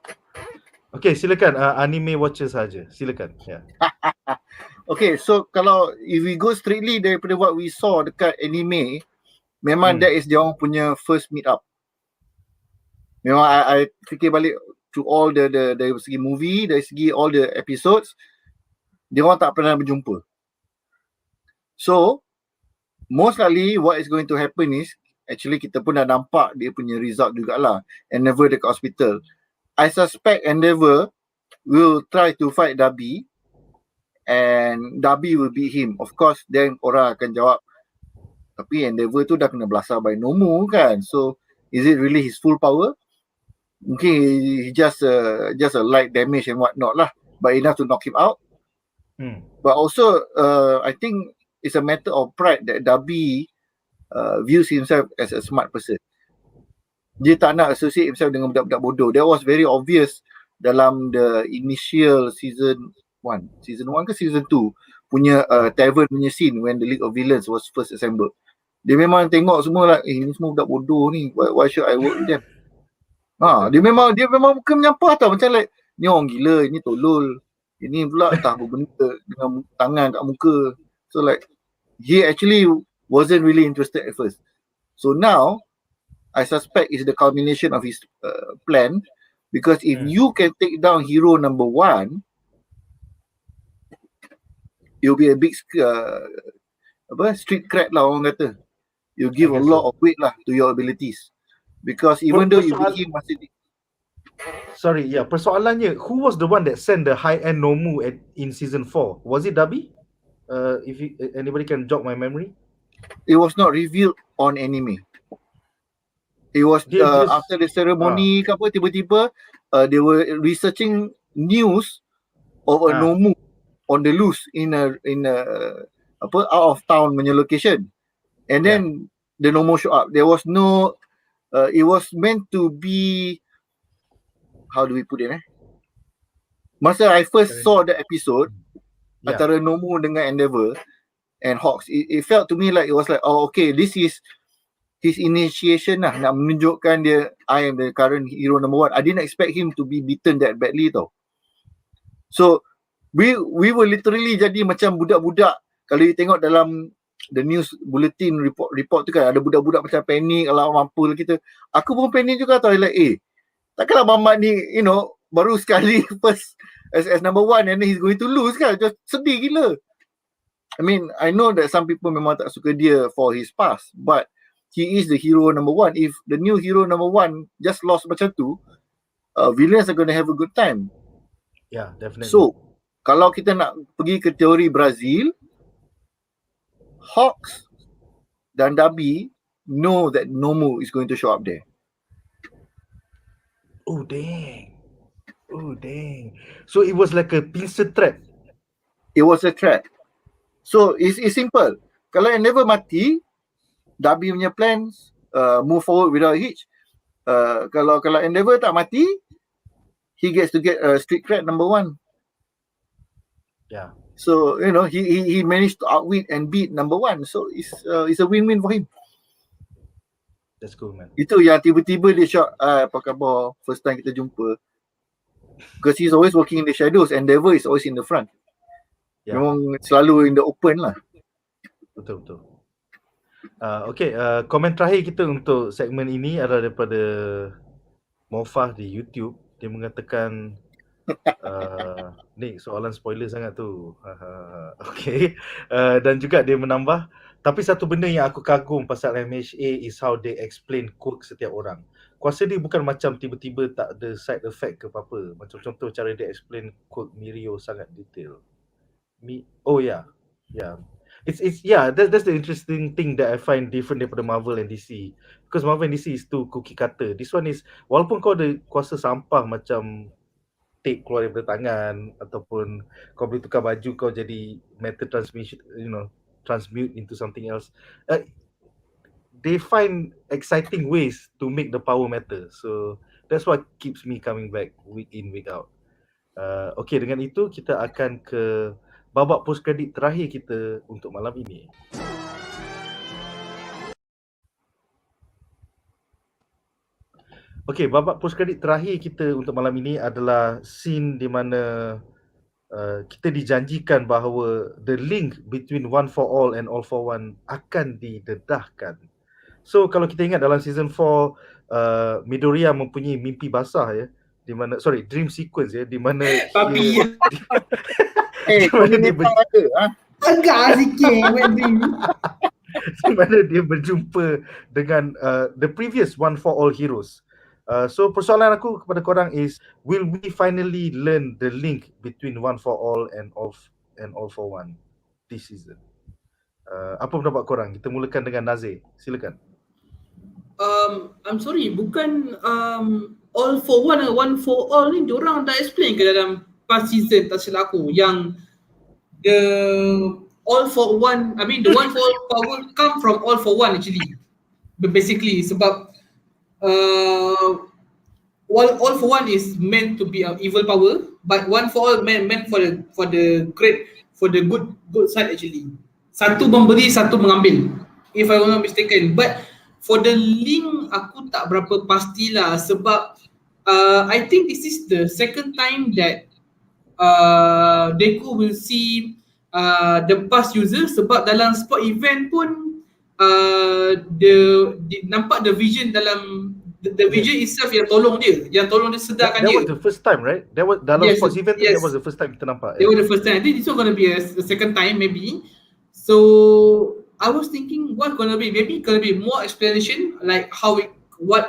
Okay, silakan. Anime watcher saja. Silakan. Okay, so kalau if we go strictly daripada what we saw dekat anime, memang that is dia orang punya first meet up. Memang I fikir balik to all the dari segi movie, dari segi all the episodes, dia orang tak pernah berjumpa. So most likely what is going to happen is, actually kita pun dah nampak dia punya result jugalah, Endeavour dekat hospital. I suspect Endeavour will try to fight Dabi and Dabi will beat him. Of course, then orang akan jawab, tapi Endeavour tu dah kena belasah by Nomu kan. So is it really his full power? Mungkin he just a light damage and whatnot lah, but enough to knock him out. But also I think it's a matter of pride that Dabi views himself as a smart person. Dia tak nak associate himself dengan budak-budak bodoh. That was very obvious dalam the initial season 1. Season 1 ke season 2 punya tavern punya scene when the League of Villains was first assembled. Dia memang tengok semua ni semua budak bodoh ni. Why should I work with them? Dia memang muka menyampah tau. Macam like, ni orang gila, ini tolol. Ini pula tak berbenda dengan tangan kat muka. So like, he actually wasn't really interested at first. So now, I suspect it's the culmination of his plan, because if you can take down hero number 1, it'll be a big street cred lah orang kata. You give a lot of weight lah to your abilities, because even though you beat him masih persoalannya, who was the one that sent the high-end Nomu in season 4? Was it Dabi? If anybody can jog my memory? It was not revealed on anime. It was after the ceremony ke apa, tiba-tiba they were researching news of a Nomu on the loose in a out of town punya location, and then the Nomu show up. There was no it was meant to be, how do we put it, masa I first saw the episode antara Nomu dengan Endeavor and Hawks, it felt to me like it was like, oh okay, this is his initiation lah, nak menunjukkan dia, I am the current hero number 1. I didn't expect him to be beaten that badly tau. So we were literally jadi macam budak-budak. Kalau you tengok dalam the news bulletin report tu kan, ada budak-budak macam panik lah, mampu lah kita. Aku pun panik juga tau, like takkanlah Mamat ni, you know, baru sekali first as number 1 and then he's going to lose kan. Just sedih gila. I mean, I know that some people memang tak suka dia for his past, but he is the hero number 1. If the new hero number 1 just lost macam tu, villains are going to have a good time. Yeah, definitely. So, kalau kita nak pergi ke teori Brazil, Hawks dan Dabi know that Nomu is going to show up there. Oh dang. So it was like a pincer trap. It was a trap. So it's simple. Kalau Endeavor mati, Dabi punya plans move forward without a hitch. Kalau Endeavor tak mati, he gets to get street cred number 1. Yeah. So you know, he managed to outwit and beat number 1. So it's a win-win for him. That's cool, man. Itu yang tiba-tiba dia shot, apa khabar, first time kita jumpa. Because he's always working in the shadows, Endeavor is always in the front. Yeah. Memang selalu in the open lah. Betul. Okay, komen terakhir kita untuk segmen ini adalah daripada Mofah di YouTube. Dia mengatakan ni soalan spoiler sangat tu. Okay. Dan juga dia menambah, tapi satu benda yang aku kagum pasal MHA is how they explain quirk setiap orang. Kuasa dia bukan macam tiba-tiba tak ada side effect ke apa-apa. Macam contoh cara dia explain quirk Mirio sangat detail. It's that's the interesting thing that I find different daripada Marvel and DC. Because Marvel and DC is too cookie cutter. This one is, walaupun kau ada kuasa sampah macam tape keluar daripada tangan, ataupun kau boleh tukar baju kau jadi matter transmission, you know, transmute into something else, they find exciting ways to make the power matter. So that's what keeps me coming back week in, week out. Okay, dengan itu kita akan ke babak post kredit terakhir kita untuk malam ini. Okay, babak post kredit terakhir kita untuk malam ini adalah scene di mana kita dijanjikan bahawa the link between One for All and All for One akan didedahkan. So kalau kita ingat dalam season 4, Midoriya mempunyai mimpi basah ya, di mana dream sequence ya, di mana Papi. di mana dia agak sikit di mana dia berjumpa dengan the previous One for All heroes. So persoalan aku kepada korang is, will we finally learn the link between One for All and All for One this season? Apa pendapat korang? Kita mulakan dengan Nazir. Silakan. I'm sorry, bukan All for One and One for All ni diorang dah explain ke dalam past season, tak silap aku, yang the All for One, I mean the One for All power come from All for One actually. Basically sebab all for one is meant to be an evil power, but one for all meant for the good side actually. Satu memberi, satu mengambil, if I not mistaken. But for the link aku tak berapa pastilah sebab I think this is the second time that Deku will see the past user, sebab dalam sport event pun nampak the vision dalam the vision itself yang tolong dia sedarkan That dia. was the first time, right? That was dalam Yes, sports event tu, yes. that was the first time kita nampak. That was the first time. I think this one gonna be a second time maybe. So I was thinking what gonna be, maybe gonna be more explanation like how it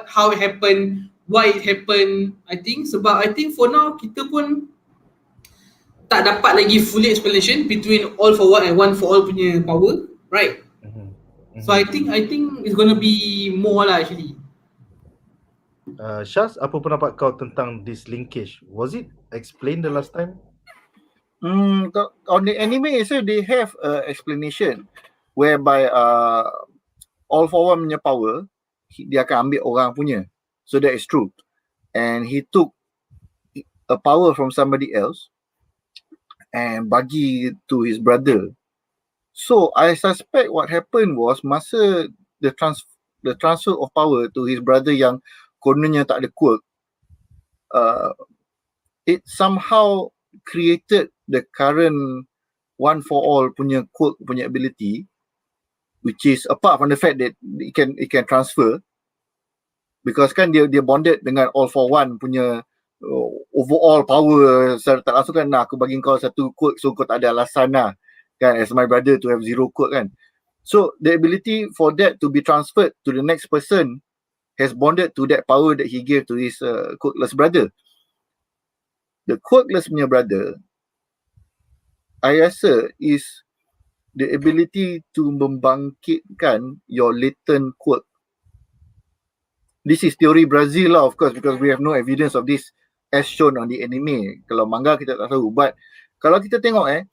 happened, why it happened. I think for now kita pun tak dapat lagi fully explanation between all for one and one for all punya power, right? So I think it's gonna be more lah actually. Syaz, apa pendapat kau tentang this linkage? Was it explained the last time? On the anime itself, they have explanation whereby all for one punya power, dia akan ambil orang punya. So that is true. And he took a power from somebody else and bagi to his brother. So I suspect what happened was masa the transfer of power to his brother yang kononnya tak ada quirk, it somehow created the current one for all punya quirk punya ability, which is apart from the fact that it can transfer, because kan dia bonded dengan all for one punya overall power secara tak langsung kan. Nah, aku bagi kau satu quirk, so kau tak ada alasan lah kan, as my brother to have zero quirk kan. So the ability for that to be transferred to the next person has bonded to that power that he gave to his quirkless brother. The quirkless punya brother, I rasa, is the ability to membangkitkan your latent quirk. This is teori Brazil lah, of course, because we have no evidence of this as shown on the anime. Kalau manga kita tak tahu, but kalau kita tengok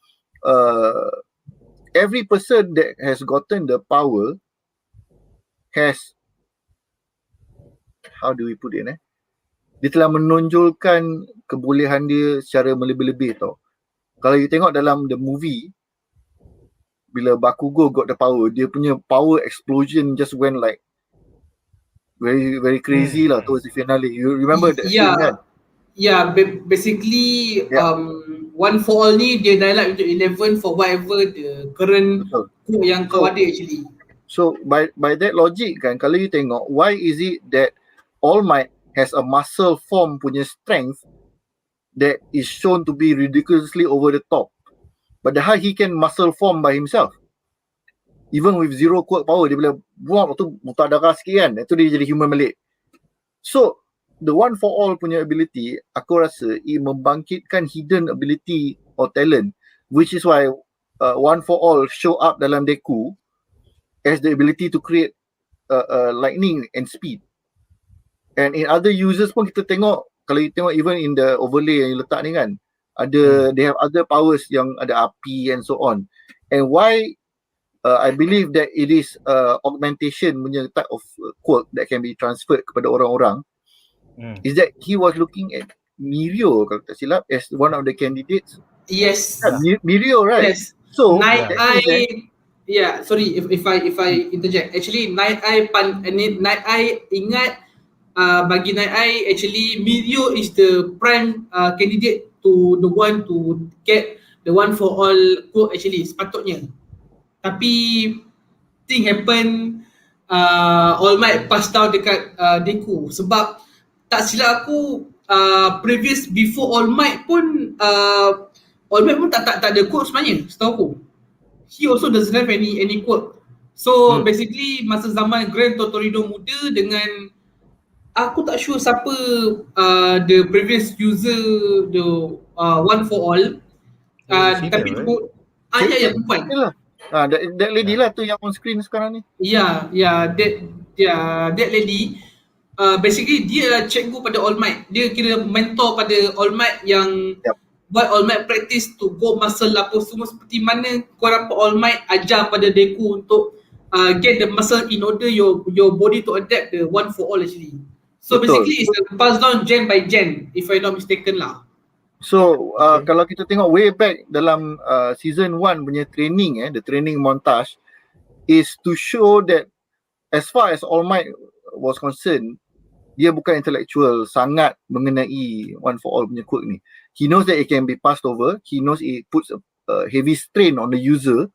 every person that has gotten the power has, how do we put it, dia telah menonjolkan kebolehan dia secara melebih-lebih tau. Kalau you tengok dalam the movie, bila Bakugo got the power, dia punya power explosion just went like very very crazy lah towards the finale. You remember that scene kan? Yeah, basically one for all ni dia dialog untuk 11 for whatever the current quote yang kau ada actually. So by that logic kan, kalau you tengok, why is it that All Might has a muscle form punya strength that is shown to be ridiculously over the top, but how he can muscle form by himself even with zero quirk power? Dia bila buang tu mutar darah sikit kan, itu dia jadi human balik. So the one for all punya ability, aku rasa ia membangkitkan hidden ability or talent, which is why one for all show up dalam Deku as the ability to create lightning and speed. And in other users pun kita tengok, kalau you tengok even in the overlay yang letak ni kan, ada they have other powers yang ada api and so on. And why I believe that it is augmentation punya type of quirk that can be transferred kepada orang-orang, is that he was looking at Mirio, kalau tak silap, as one of the candidates. Yes. Mirio, right? Yes. So Night Eye, yeah, sorry if I interject. Actually Night Eye ingat bagi Night Eye, actually Mirio is the prime candidate to the one to get the one for all quote actually sepatutnya. Tapi thing happen, All Might pass down dekat Deku. Sebab tak silap aku previous before All Might pun All Might pun tak ada quote sebenarnya, setahu aku. He also doesn't have any quote. So basically masa zaman Grand Totorido muda dengan aku tak sure siapa the previous user, the one for all. Tapi tu ya perempuan. That lady lah tu yang on screen sekarang ni. That lady. Basically dia cikgu pada All Might. Dia kira mentor pada All Might yang buat All Might practice to go muscle apa semua, seperti mana korang All Might ajar pada Deku untuk get the muscle in order your body to adapt the one for all actually. So Betul. basically it's passed down gen by gen, if I'm not mistaken lah. So Okay. kalau kita tengok way back dalam season 1 punya training, the training montage is to show that as far as All Might was concerned, dia bukan intellectual sangat mengenai one for all punya quirk ni. He knows that it can be passed over. He knows it puts a heavy strain on the user.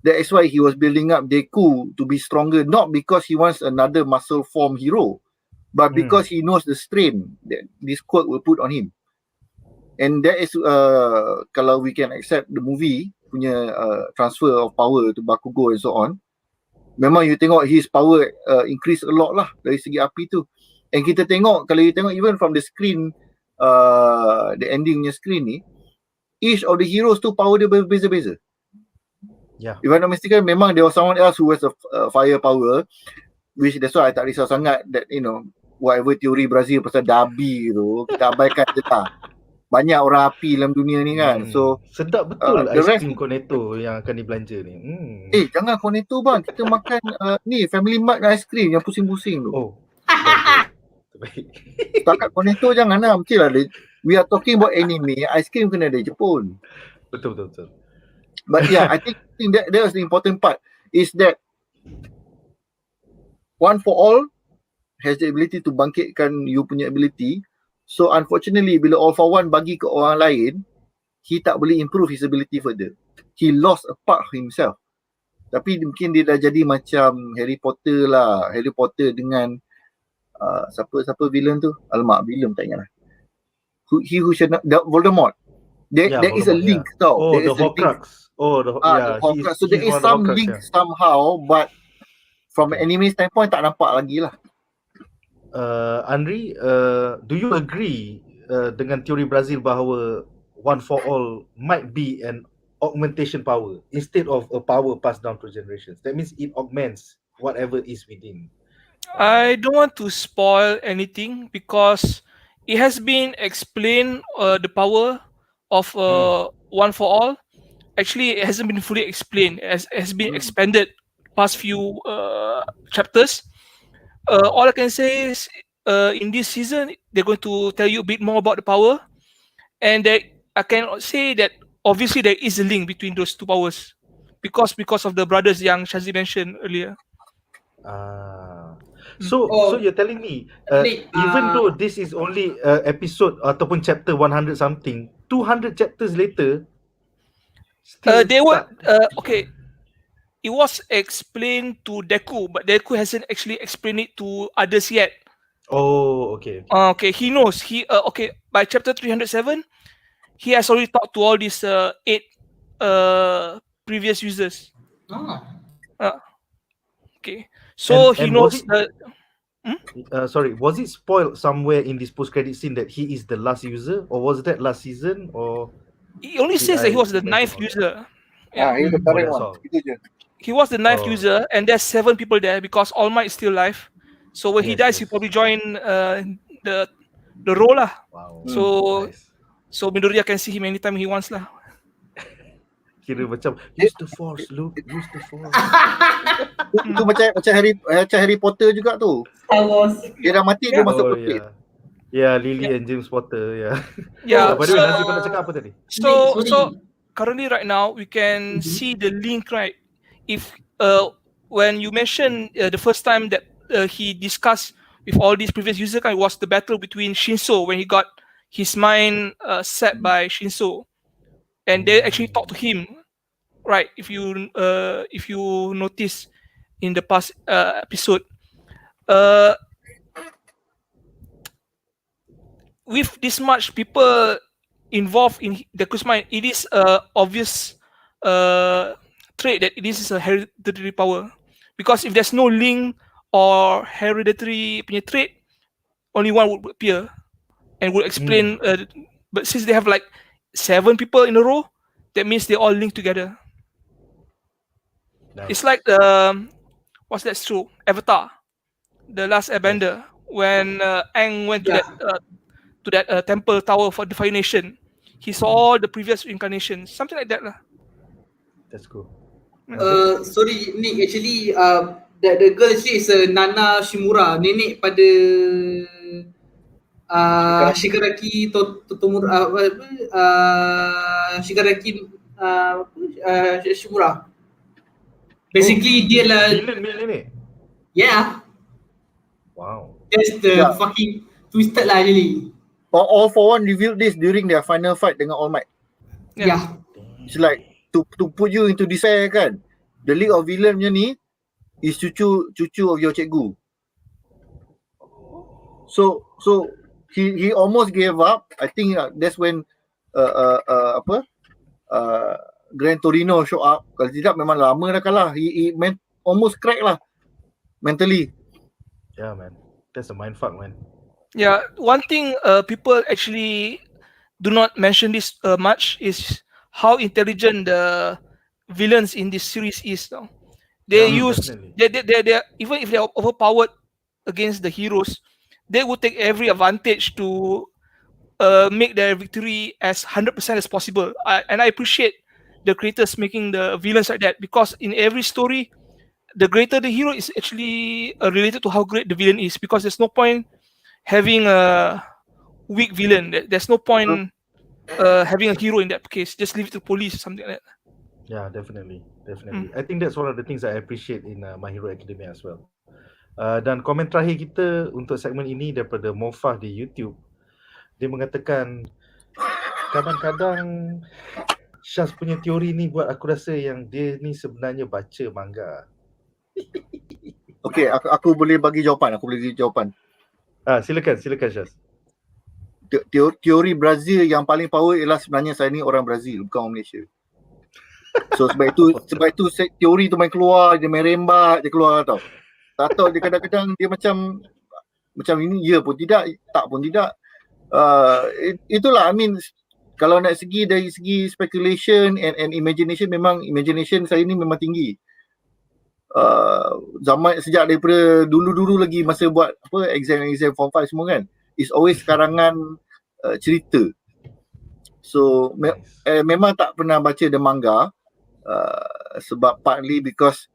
That is why he was building up Deku to be stronger, not because he wants another muscle form hero, but because he knows the strain that this quirk will put on him. And that is kalau we can accept the movie punya transfer of power to Bakugo and so on, memang you tengok his power increase a lot lah dari segi api tu. And kita tengok, kalau you tengok even from the screen, the endingnya screen ni, each of the heroes tu power dia berbeza-beza. Yeah. If I'm not mistaken, memang there was someone else who has a fire power, which that's why I tak risau sangat that, you know, whatever teori Brazil pasal Dabi tu, kita abaikan je lah. Banyak orang api dalam dunia ni kan. So sedap betul the ais rest krim cornetto yang akan dibelanja ni. jangan cornetto bang, kita makan ni Family Mart ice cream yang pusing-pusing tu. Oh. Baik. Setakat cornetto jangan lah. Mesti lah, we are talking about anime, ice cream kena dari Jepun. Betul. But yeah, I think that was the important part, is that one for all has the ability to bangkitkan you punya ability. So unfortunately, bila all for one bagi ke orang lain, he tak boleh improve his ability further. He lost a part of himself. Tapi mungkin dia dah jadi macam Harry Potter lah. Harry Potter dengan siapa villain tu? Alamak, villain tak ingat lah. He who should not, Voldemort. There is a link tau. Oh, there the is a link. Horcrux. Oh, the Horcrux. So there is some link somehow, but from an anime standpoint tak nampak lagi lah. Andri, do you agree dengan teori Brazil bahawa one for all might be an augmentation power instead of a power passed down through generations? That means it augments whatever is within. I don't want to spoil anything because it has been explained, the power of one for all. Actually, it hasn't been fully explained. It has been expanded past few chapters. All I can say is in this season, they're going to tell you a bit more about the power. And I can say that obviously there is a link between those two powers because of the brothers yang Shazzy mentioned earlier. So you're telling me even though this is only episode ataupun chapter 100 something, 200 chapters later they were okay, it was explained to Deku, but Deku hasn't actually explained it to others yet. Oh, okay. Okay, he knows. He okay, by chapter 307 he has already talked to all these 8 previous users. Okay, so he knows sorry, was it spoiled somewhere in this post-credit scene that he is the last user, or was that last season, or he only says that he was the 9th user. He's the current one. He was the 9th user, and there's 7 people there because All Might is still alive. So when he dies, he'll probably join the role lah. Wow. So Midoriya can see him anytime he wants lah. Kira macam use the force, Luke, use the force. Itu macam Harry Potter juga tu. Star Wars. Dia dah mati, dia masuk ke Yeah, Lily and James Potter, Yeah. By the way, Nazif kau nak cakap apa tadi? So currently right now we can see the link, right? If when you mentioned the first time that he discussed with all these previous users, it was the battle between Shinso when he got his mind set by Shinso, and they actually talked to him, right? If you notice in the past episode, with this much people involved in Deku's mind, it is obvious trait that this is a hereditary power. Because if there's no link or hereditary punya trait, only one would appear and would explain. But since they have like 7 people in a row, that means they all link together. Nice. It's like what's that show? Avatar, the last Airbender, when Aang went to that temple tower for the Fire Nation. He saw all the previous incarnations, something like that lah. That's cool. Sorry Nick, actually the girl actually is Nana Shimura, nenek pada Shigaraki Totomura, Shigaraki Shimura. Basically dia lah, Villain ni. yeah, Wow. that's the fucking twisted lah actually. All for One revealed this during their final fight dengan All Might. Yeah. It's like to put you into despair kan. The League of Villain punya ni is cucu of your cikgu. So he almost gave up. I think that's when Gran Torino show up. Kalau tidak memang lama dah kalah. He almost crack lah mentally. Yeah man, that's a mindfuck man. Yeah, one thing people actually do not mention this much is how intelligent the villains in this series is now. They they even if they are overpowered against the heroes, they would take every advantage to make their victory as 100% as possible. And I appreciate the creators making the villains like that, because in every story, the greater the hero is actually related to how great the villain is, because there's no point having a weak villain. There's no point having a hero in that case. Just leave it to police or something like that. Yeah, definitely. I think that's one of the things I appreciate in My Hero Academia as well. Dan komen terakhir kita untuk segmen ini daripada Mofah di YouTube. Dia mengatakan kadang-kadang Syaz punya teori ni buat aku rasa yang dia ni sebenarnya baca manga. Okay, aku boleh bagi jawapan. Silakan Syaz. Teori Brazil yang paling power ialah sebenarnya saya ni orang Brazil, bukan orang Malaysia. So sebab itu teori tu main keluar, dia main rembat, dia keluar tau. Tak tahu dia kadang-kadang dia macam ini ya pun tidak, tak pun tidak. Itulah, I mean, kalau nak dari segi speculation and imagination, memang imagination saya ni memang tinggi. Zaman sejak daripada dulu lagi masa buat exam form 5 semua kan, it's always karangan cerita. So memang tak pernah baca the manga, sebab partly because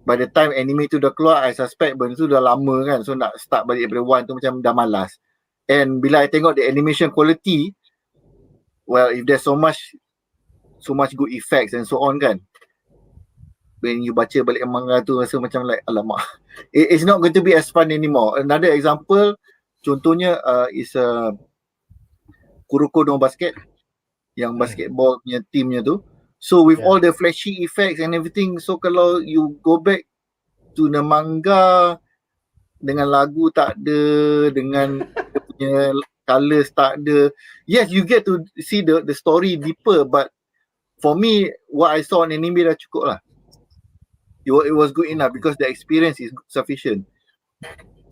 by the time anime tu dah keluar, I suspect benda tu dah lama kan, so nak start balik daripada one tu macam dah malas. And bila I tengok the animation quality, well, if there's so much good effects and so on kan, when you baca balik manga tu rasa macam like alamak, it's not going to be as fun anymore. Another example, contohnya is Kuroko no Basket, yang basketball punya teamnya tu. So with all the flashy effects and everything, so kalau you go back to the manga, dengan lagu tak ada, dengan dia punya colours tak ada, yes, you get to see the story deeper, but for me, what I saw on anime dah cukup lah. It was good enough because the experience is sufficient.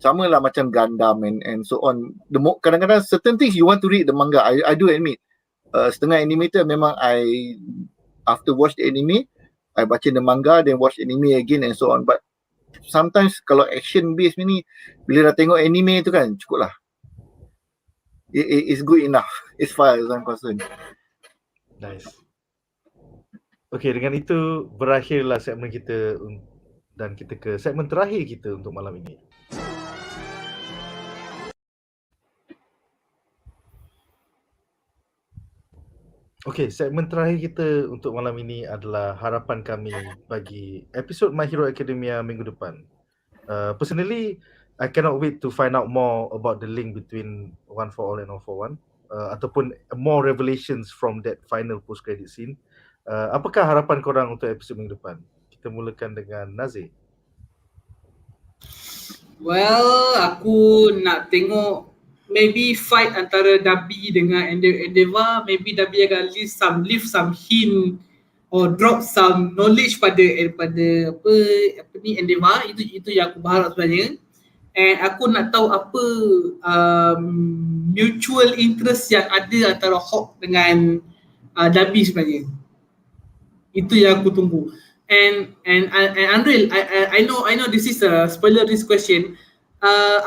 Sama lah macam Gundam and so on. Kadang-kadang certain things you want to read the manga. I do admit, setengah animator memang after watch the anime, I baca the manga, then watch anime again and so on. But sometimes kalau action based ni, bila dah tengok anime tu kan, cukup lah. It's good enough. It's fine as I'm concerned. Nice. Okay, dengan itu berakhirlah segmen kita dan kita ke segmen terakhir kita untuk malam ini. Okay, segmen terakhir kita untuk malam ini adalah harapan kami bagi episod My Hero Academia minggu depan. Personally, I cannot wait to find out more about the link between One for All and All for One, ataupun more revelations from that final post-credit scene. Apakah harapan korang untuk episod minggu depan? Kita mulakan dengan Nazir. Well, aku nak tengok maybe fight antara Dabi dengan Endeavor. Maybe Dabi akan leave some hint or drop some knowledge pada Endeavor. Itu yang aku berharap sebenarnya. And aku nak tahu apa mutual interest yang ada antara Hawk dengan Dabi sebenarnya. Itu yang aku tunggu. And Andril, I know this is a spoiler this question.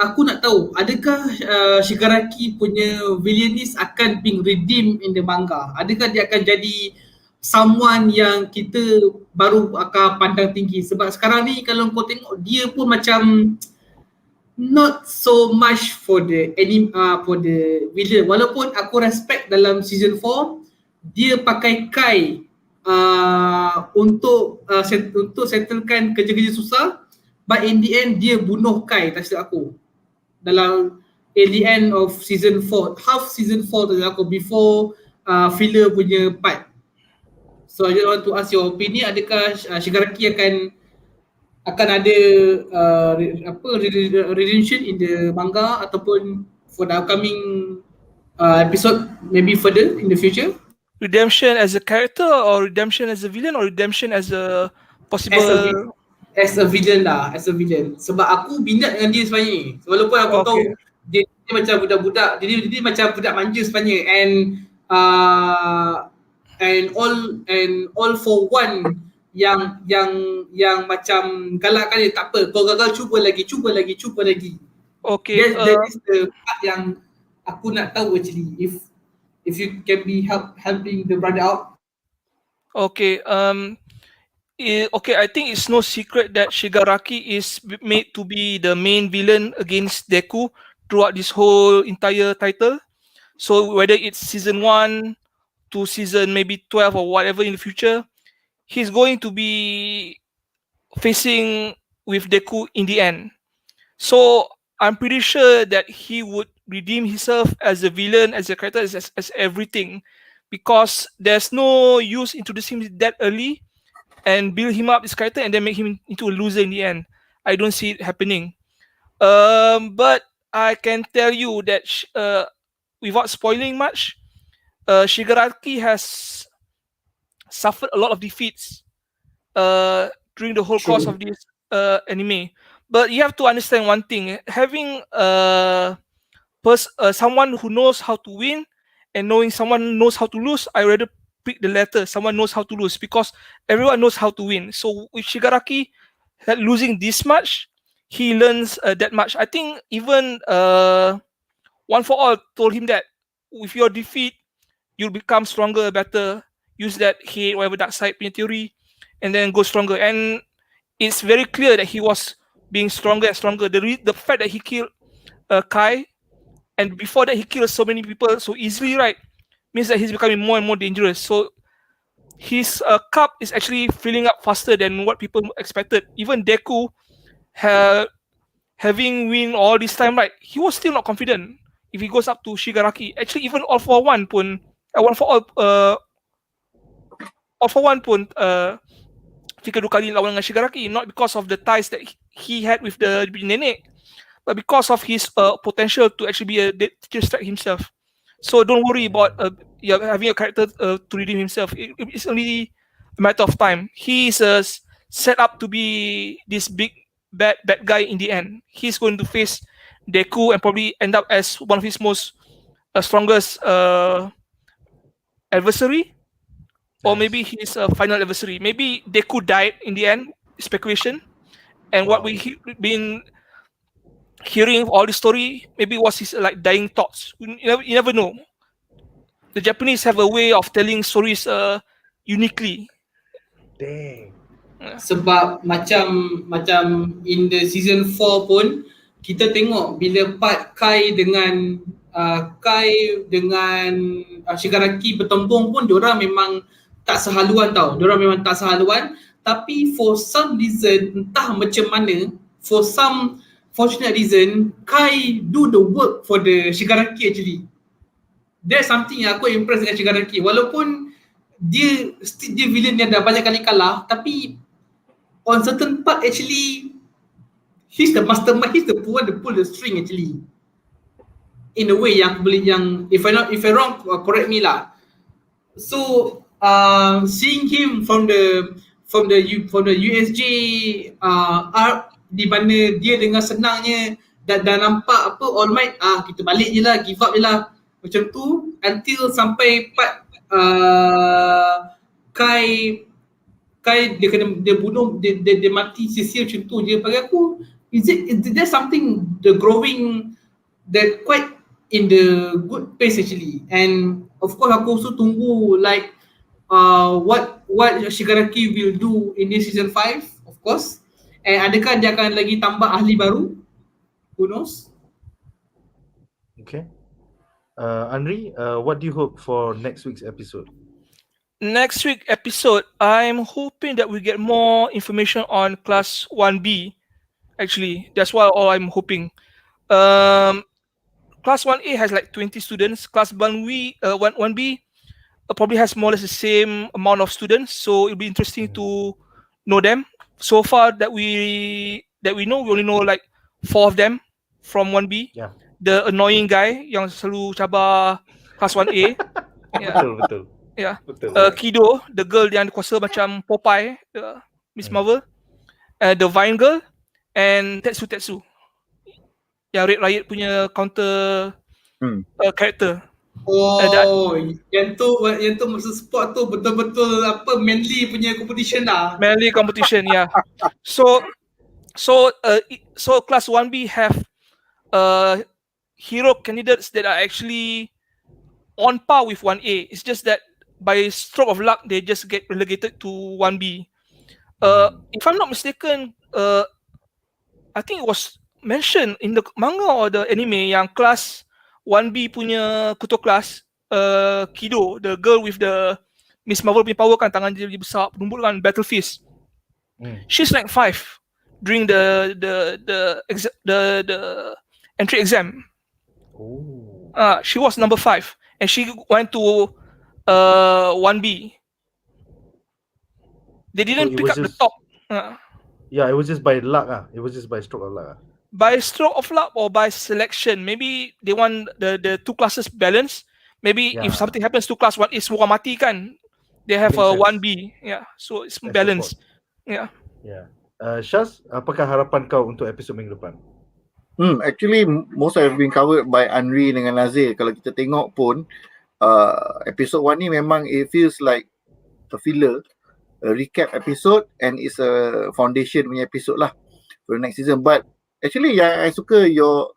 Aku nak tahu, adakah Shigaraki punya villainess akan being redeemed in the manga? Adakah dia akan jadi someone yang kita baru akan pandang tinggi. Sebab sekarang ni kalau kau tengok dia pun macam not so much for the villain. Walaupun aku respect dalam season 4 dia pakai Kai untuk settlekan kerja-kerja susah, but in the end dia bunuh Kai, tak silap aku. Dalam in the end of season 4, half season 4 tak silap aku, before filler punya part. So I just want to ask your opinion, adakah Shigaraki akan ada redemption in the manga ataupun for the upcoming episode maybe further in the future? Redemption as a character or redemption as a villain or redemption as a possible as a villain lah, as a villain. Sebab aku minat dengan dia sebenarnya. Walaupun aku tahu dia macam budak-budak, dia macam budak manja sebenarnya, and all for one yang macam galakkan dia, tak apa, kau gagal, cuba lagi. Okay. That is the part yang aku nak tahu actually, if you can be helping the brother out. Okay. Okay, I think it's no secret that Shigaraki is made to be the main villain against Deku throughout this whole entire title. So whether it's season 1 to season maybe 12 or whatever in the future, he's going to be facing with Deku in the end. So I'm pretty sure that he would redeem himself as a villain, as a character, as everything, because there's no use introducing him that early and build him up this character and then make him into a loser in the end. I don't see it happening. But I can tell you that without spoiling much, Shigaraki has suffered a lot of defeats during the whole course of this anime. But you have to understand one thing: having someone who knows how to win and knowing someone knows how to lose, I rather pick the latter. Someone knows how to lose, because everyone knows how to win. So with Shigaraki losing this much, he learns that much. I think even One For All told him that with your defeat, you'll become stronger, better. Use that hate, whatever, dark side theory, and then go stronger. And it's very clear that he was being stronger and stronger. The fact that he killed Kai, and before that he killed so many people so easily, right, means that he's becoming more and more dangerous. So his cup is actually filling up faster than what people expected. Even Deku, having win all this time, right, he was still not confident if he goes up to Shigaraki. Actually, even All For One pun, fikir dua kali lawan dengan Shigaraki, not because of the ties that he had with the nenek, but because of his potential to actually be a teacher strike himself. So don't worry about having a character to redeem himself. It's only a matter of time. He is set up to be this big bad guy in the end. He's going to face Deku and probably end up as one of his most strongest adversary, or maybe his final adversary. Maybe Deku died in the end, speculation, and what we've been hearing all the story, maybe was his like dying thoughts. You never know. The Japanese have a way of telling stories uniquely. Dang. Sebab macam in the season 4 pun kita tengok bila part Kai dengan Shigaraki bertembung pun diorang memang tak sehaluan tau. Diorang memang tak sehaluan, tapi for some reason, entah macam mana, for some fortunate reason, Kai do the work for the Shigaraki actually. That's something yang aku impressed dengan Shigaraki. Walaupun dia villain yang dah banyak kali kalah, tapi on certain part actually he's the mastermind, he's the one that pull the string actually. In a way yang if I wrong, correct me lah. So seeing him from the USJ arc, di mana dia dengan senangnya dah nampak All Might, kita balik je lah, give up je lah, macam tu, until sampai part Kai dia bunuh, dia mati sia-sia macam tu je. Bagi aku, is there something the growing that quite in the good pace actually. And of course aku also tunggu like what Shigaraki will do in this season 5, of course. And adakah dia akan lagi tambah ahli baru? Who knows? Okay. Andri, what do you hope for next week's episode? Next week episode, I'm hoping that we get more information on class 1B. Actually, that's what all I'm hoping. Class 1A has like 20 students. Class 1B, 1B probably has more or less the same amount of students. So it'll be interesting to know them. So far that we know, we only know like 4 of them from 1B. Yeah. The annoying guy yang selalu cabar class 1A. Yeah. Betul. Yeah. Betul. Kido, the girl yang kuasa macam Popeye, Miss Marvel. The Vine girl and Tetsu. Yang Red Riot punya counter character. Yang tu masa sport tu betul-betul apa manly punya competition lah. Manly competition, yeah. So class 1B have hero candidates that are actually on par with 1A. It's just that by stroke of luck they just get relegated to 1B. If I'm not mistaken, I think it was mentioned in the manga or the anime yang class 1B punya ketua kelas, Kido, the girl with the Miss Marvel punya power kan, tangan dia besar, penumbuk kan, Battle Fist. She's like 5 during the entry exam. She was number 5 and she went to 1B. They didn't pick up the top. Yeah, it was just by luck. It was just by stroke of luck. By stroke of luck or by selection. Maybe they want the two classes balance. Maybe if something happens to class 1A, semua mati kan. They have a 1B. Yeah, so it's balanced. Yeah. Syaz, apakah harapan kau untuk episod minggu depan? Actually, most have been covered by Andri dengan Nazir. Kalau kita tengok pun, episode 1 ni memang it feels like a filler, a recap episode, and it's a foundation punya episode lah for the next season. But actually, yang I suka your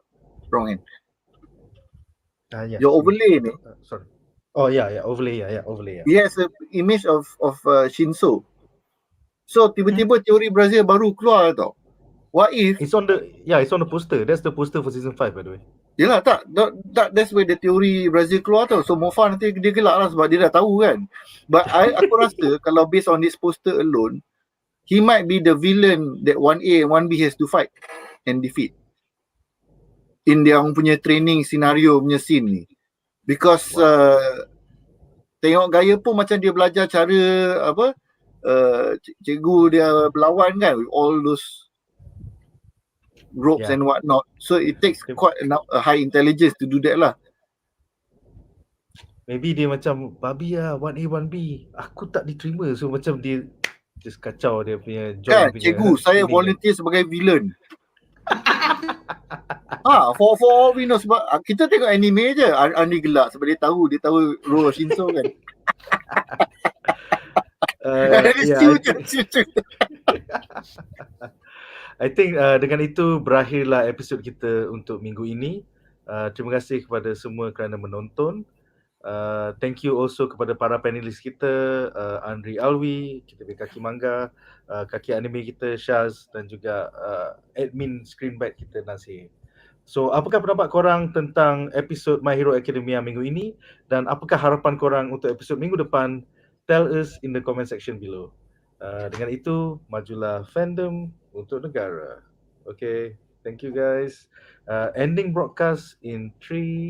your overlay ni. Sorry. Oh yeah, overlay. Overlay. He has an image of Shinso. So tiba-tiba teori Brazil baru keluar tau. What if it's on the poster. That's the poster for season 5 by the way. Yelah that's where the teori Brazil keluar tau. So Mofa nanti dia gelak lah sebab dia dah tahu kan. But aku rasa kalau based on this poster alone, he might be the villain that 1A and 1B has to fight and defeat in dia punya training scenario punya scene ni. Because tengok gaya pun macam dia belajar cara cikgu dia berlawan kan, with all those ropes and whatnot. So it takes quite a high intelligence to do that lah. Maybe dia macam babi lah, 1A 1B, aku tak diterima. So macam dia just kacau dia punya job kan, punya cikgu saya volunteer sebagai villain. For all we know, sebab kita tengok anime je, Andri gelak sebab dia tahu role Shinso kan. I think dengan itu berakhirlah episod kita untuk minggu ini. Terima kasih kepada semua kerana menonton. Thank you also kepada para panelis kita, Andri Alwi, kita punya kaki manga, kaki anime kita Syaz, dan juga admin Screenback kita Nasir. So apakah pendapat korang tentang episod My Hero Academia minggu ini, dan apakah harapan korang untuk episod minggu depan? Tell us in the comment section below. Dengan itu, majulah fandom untuk negara. Okay, thank you guys. Ending broadcast in 3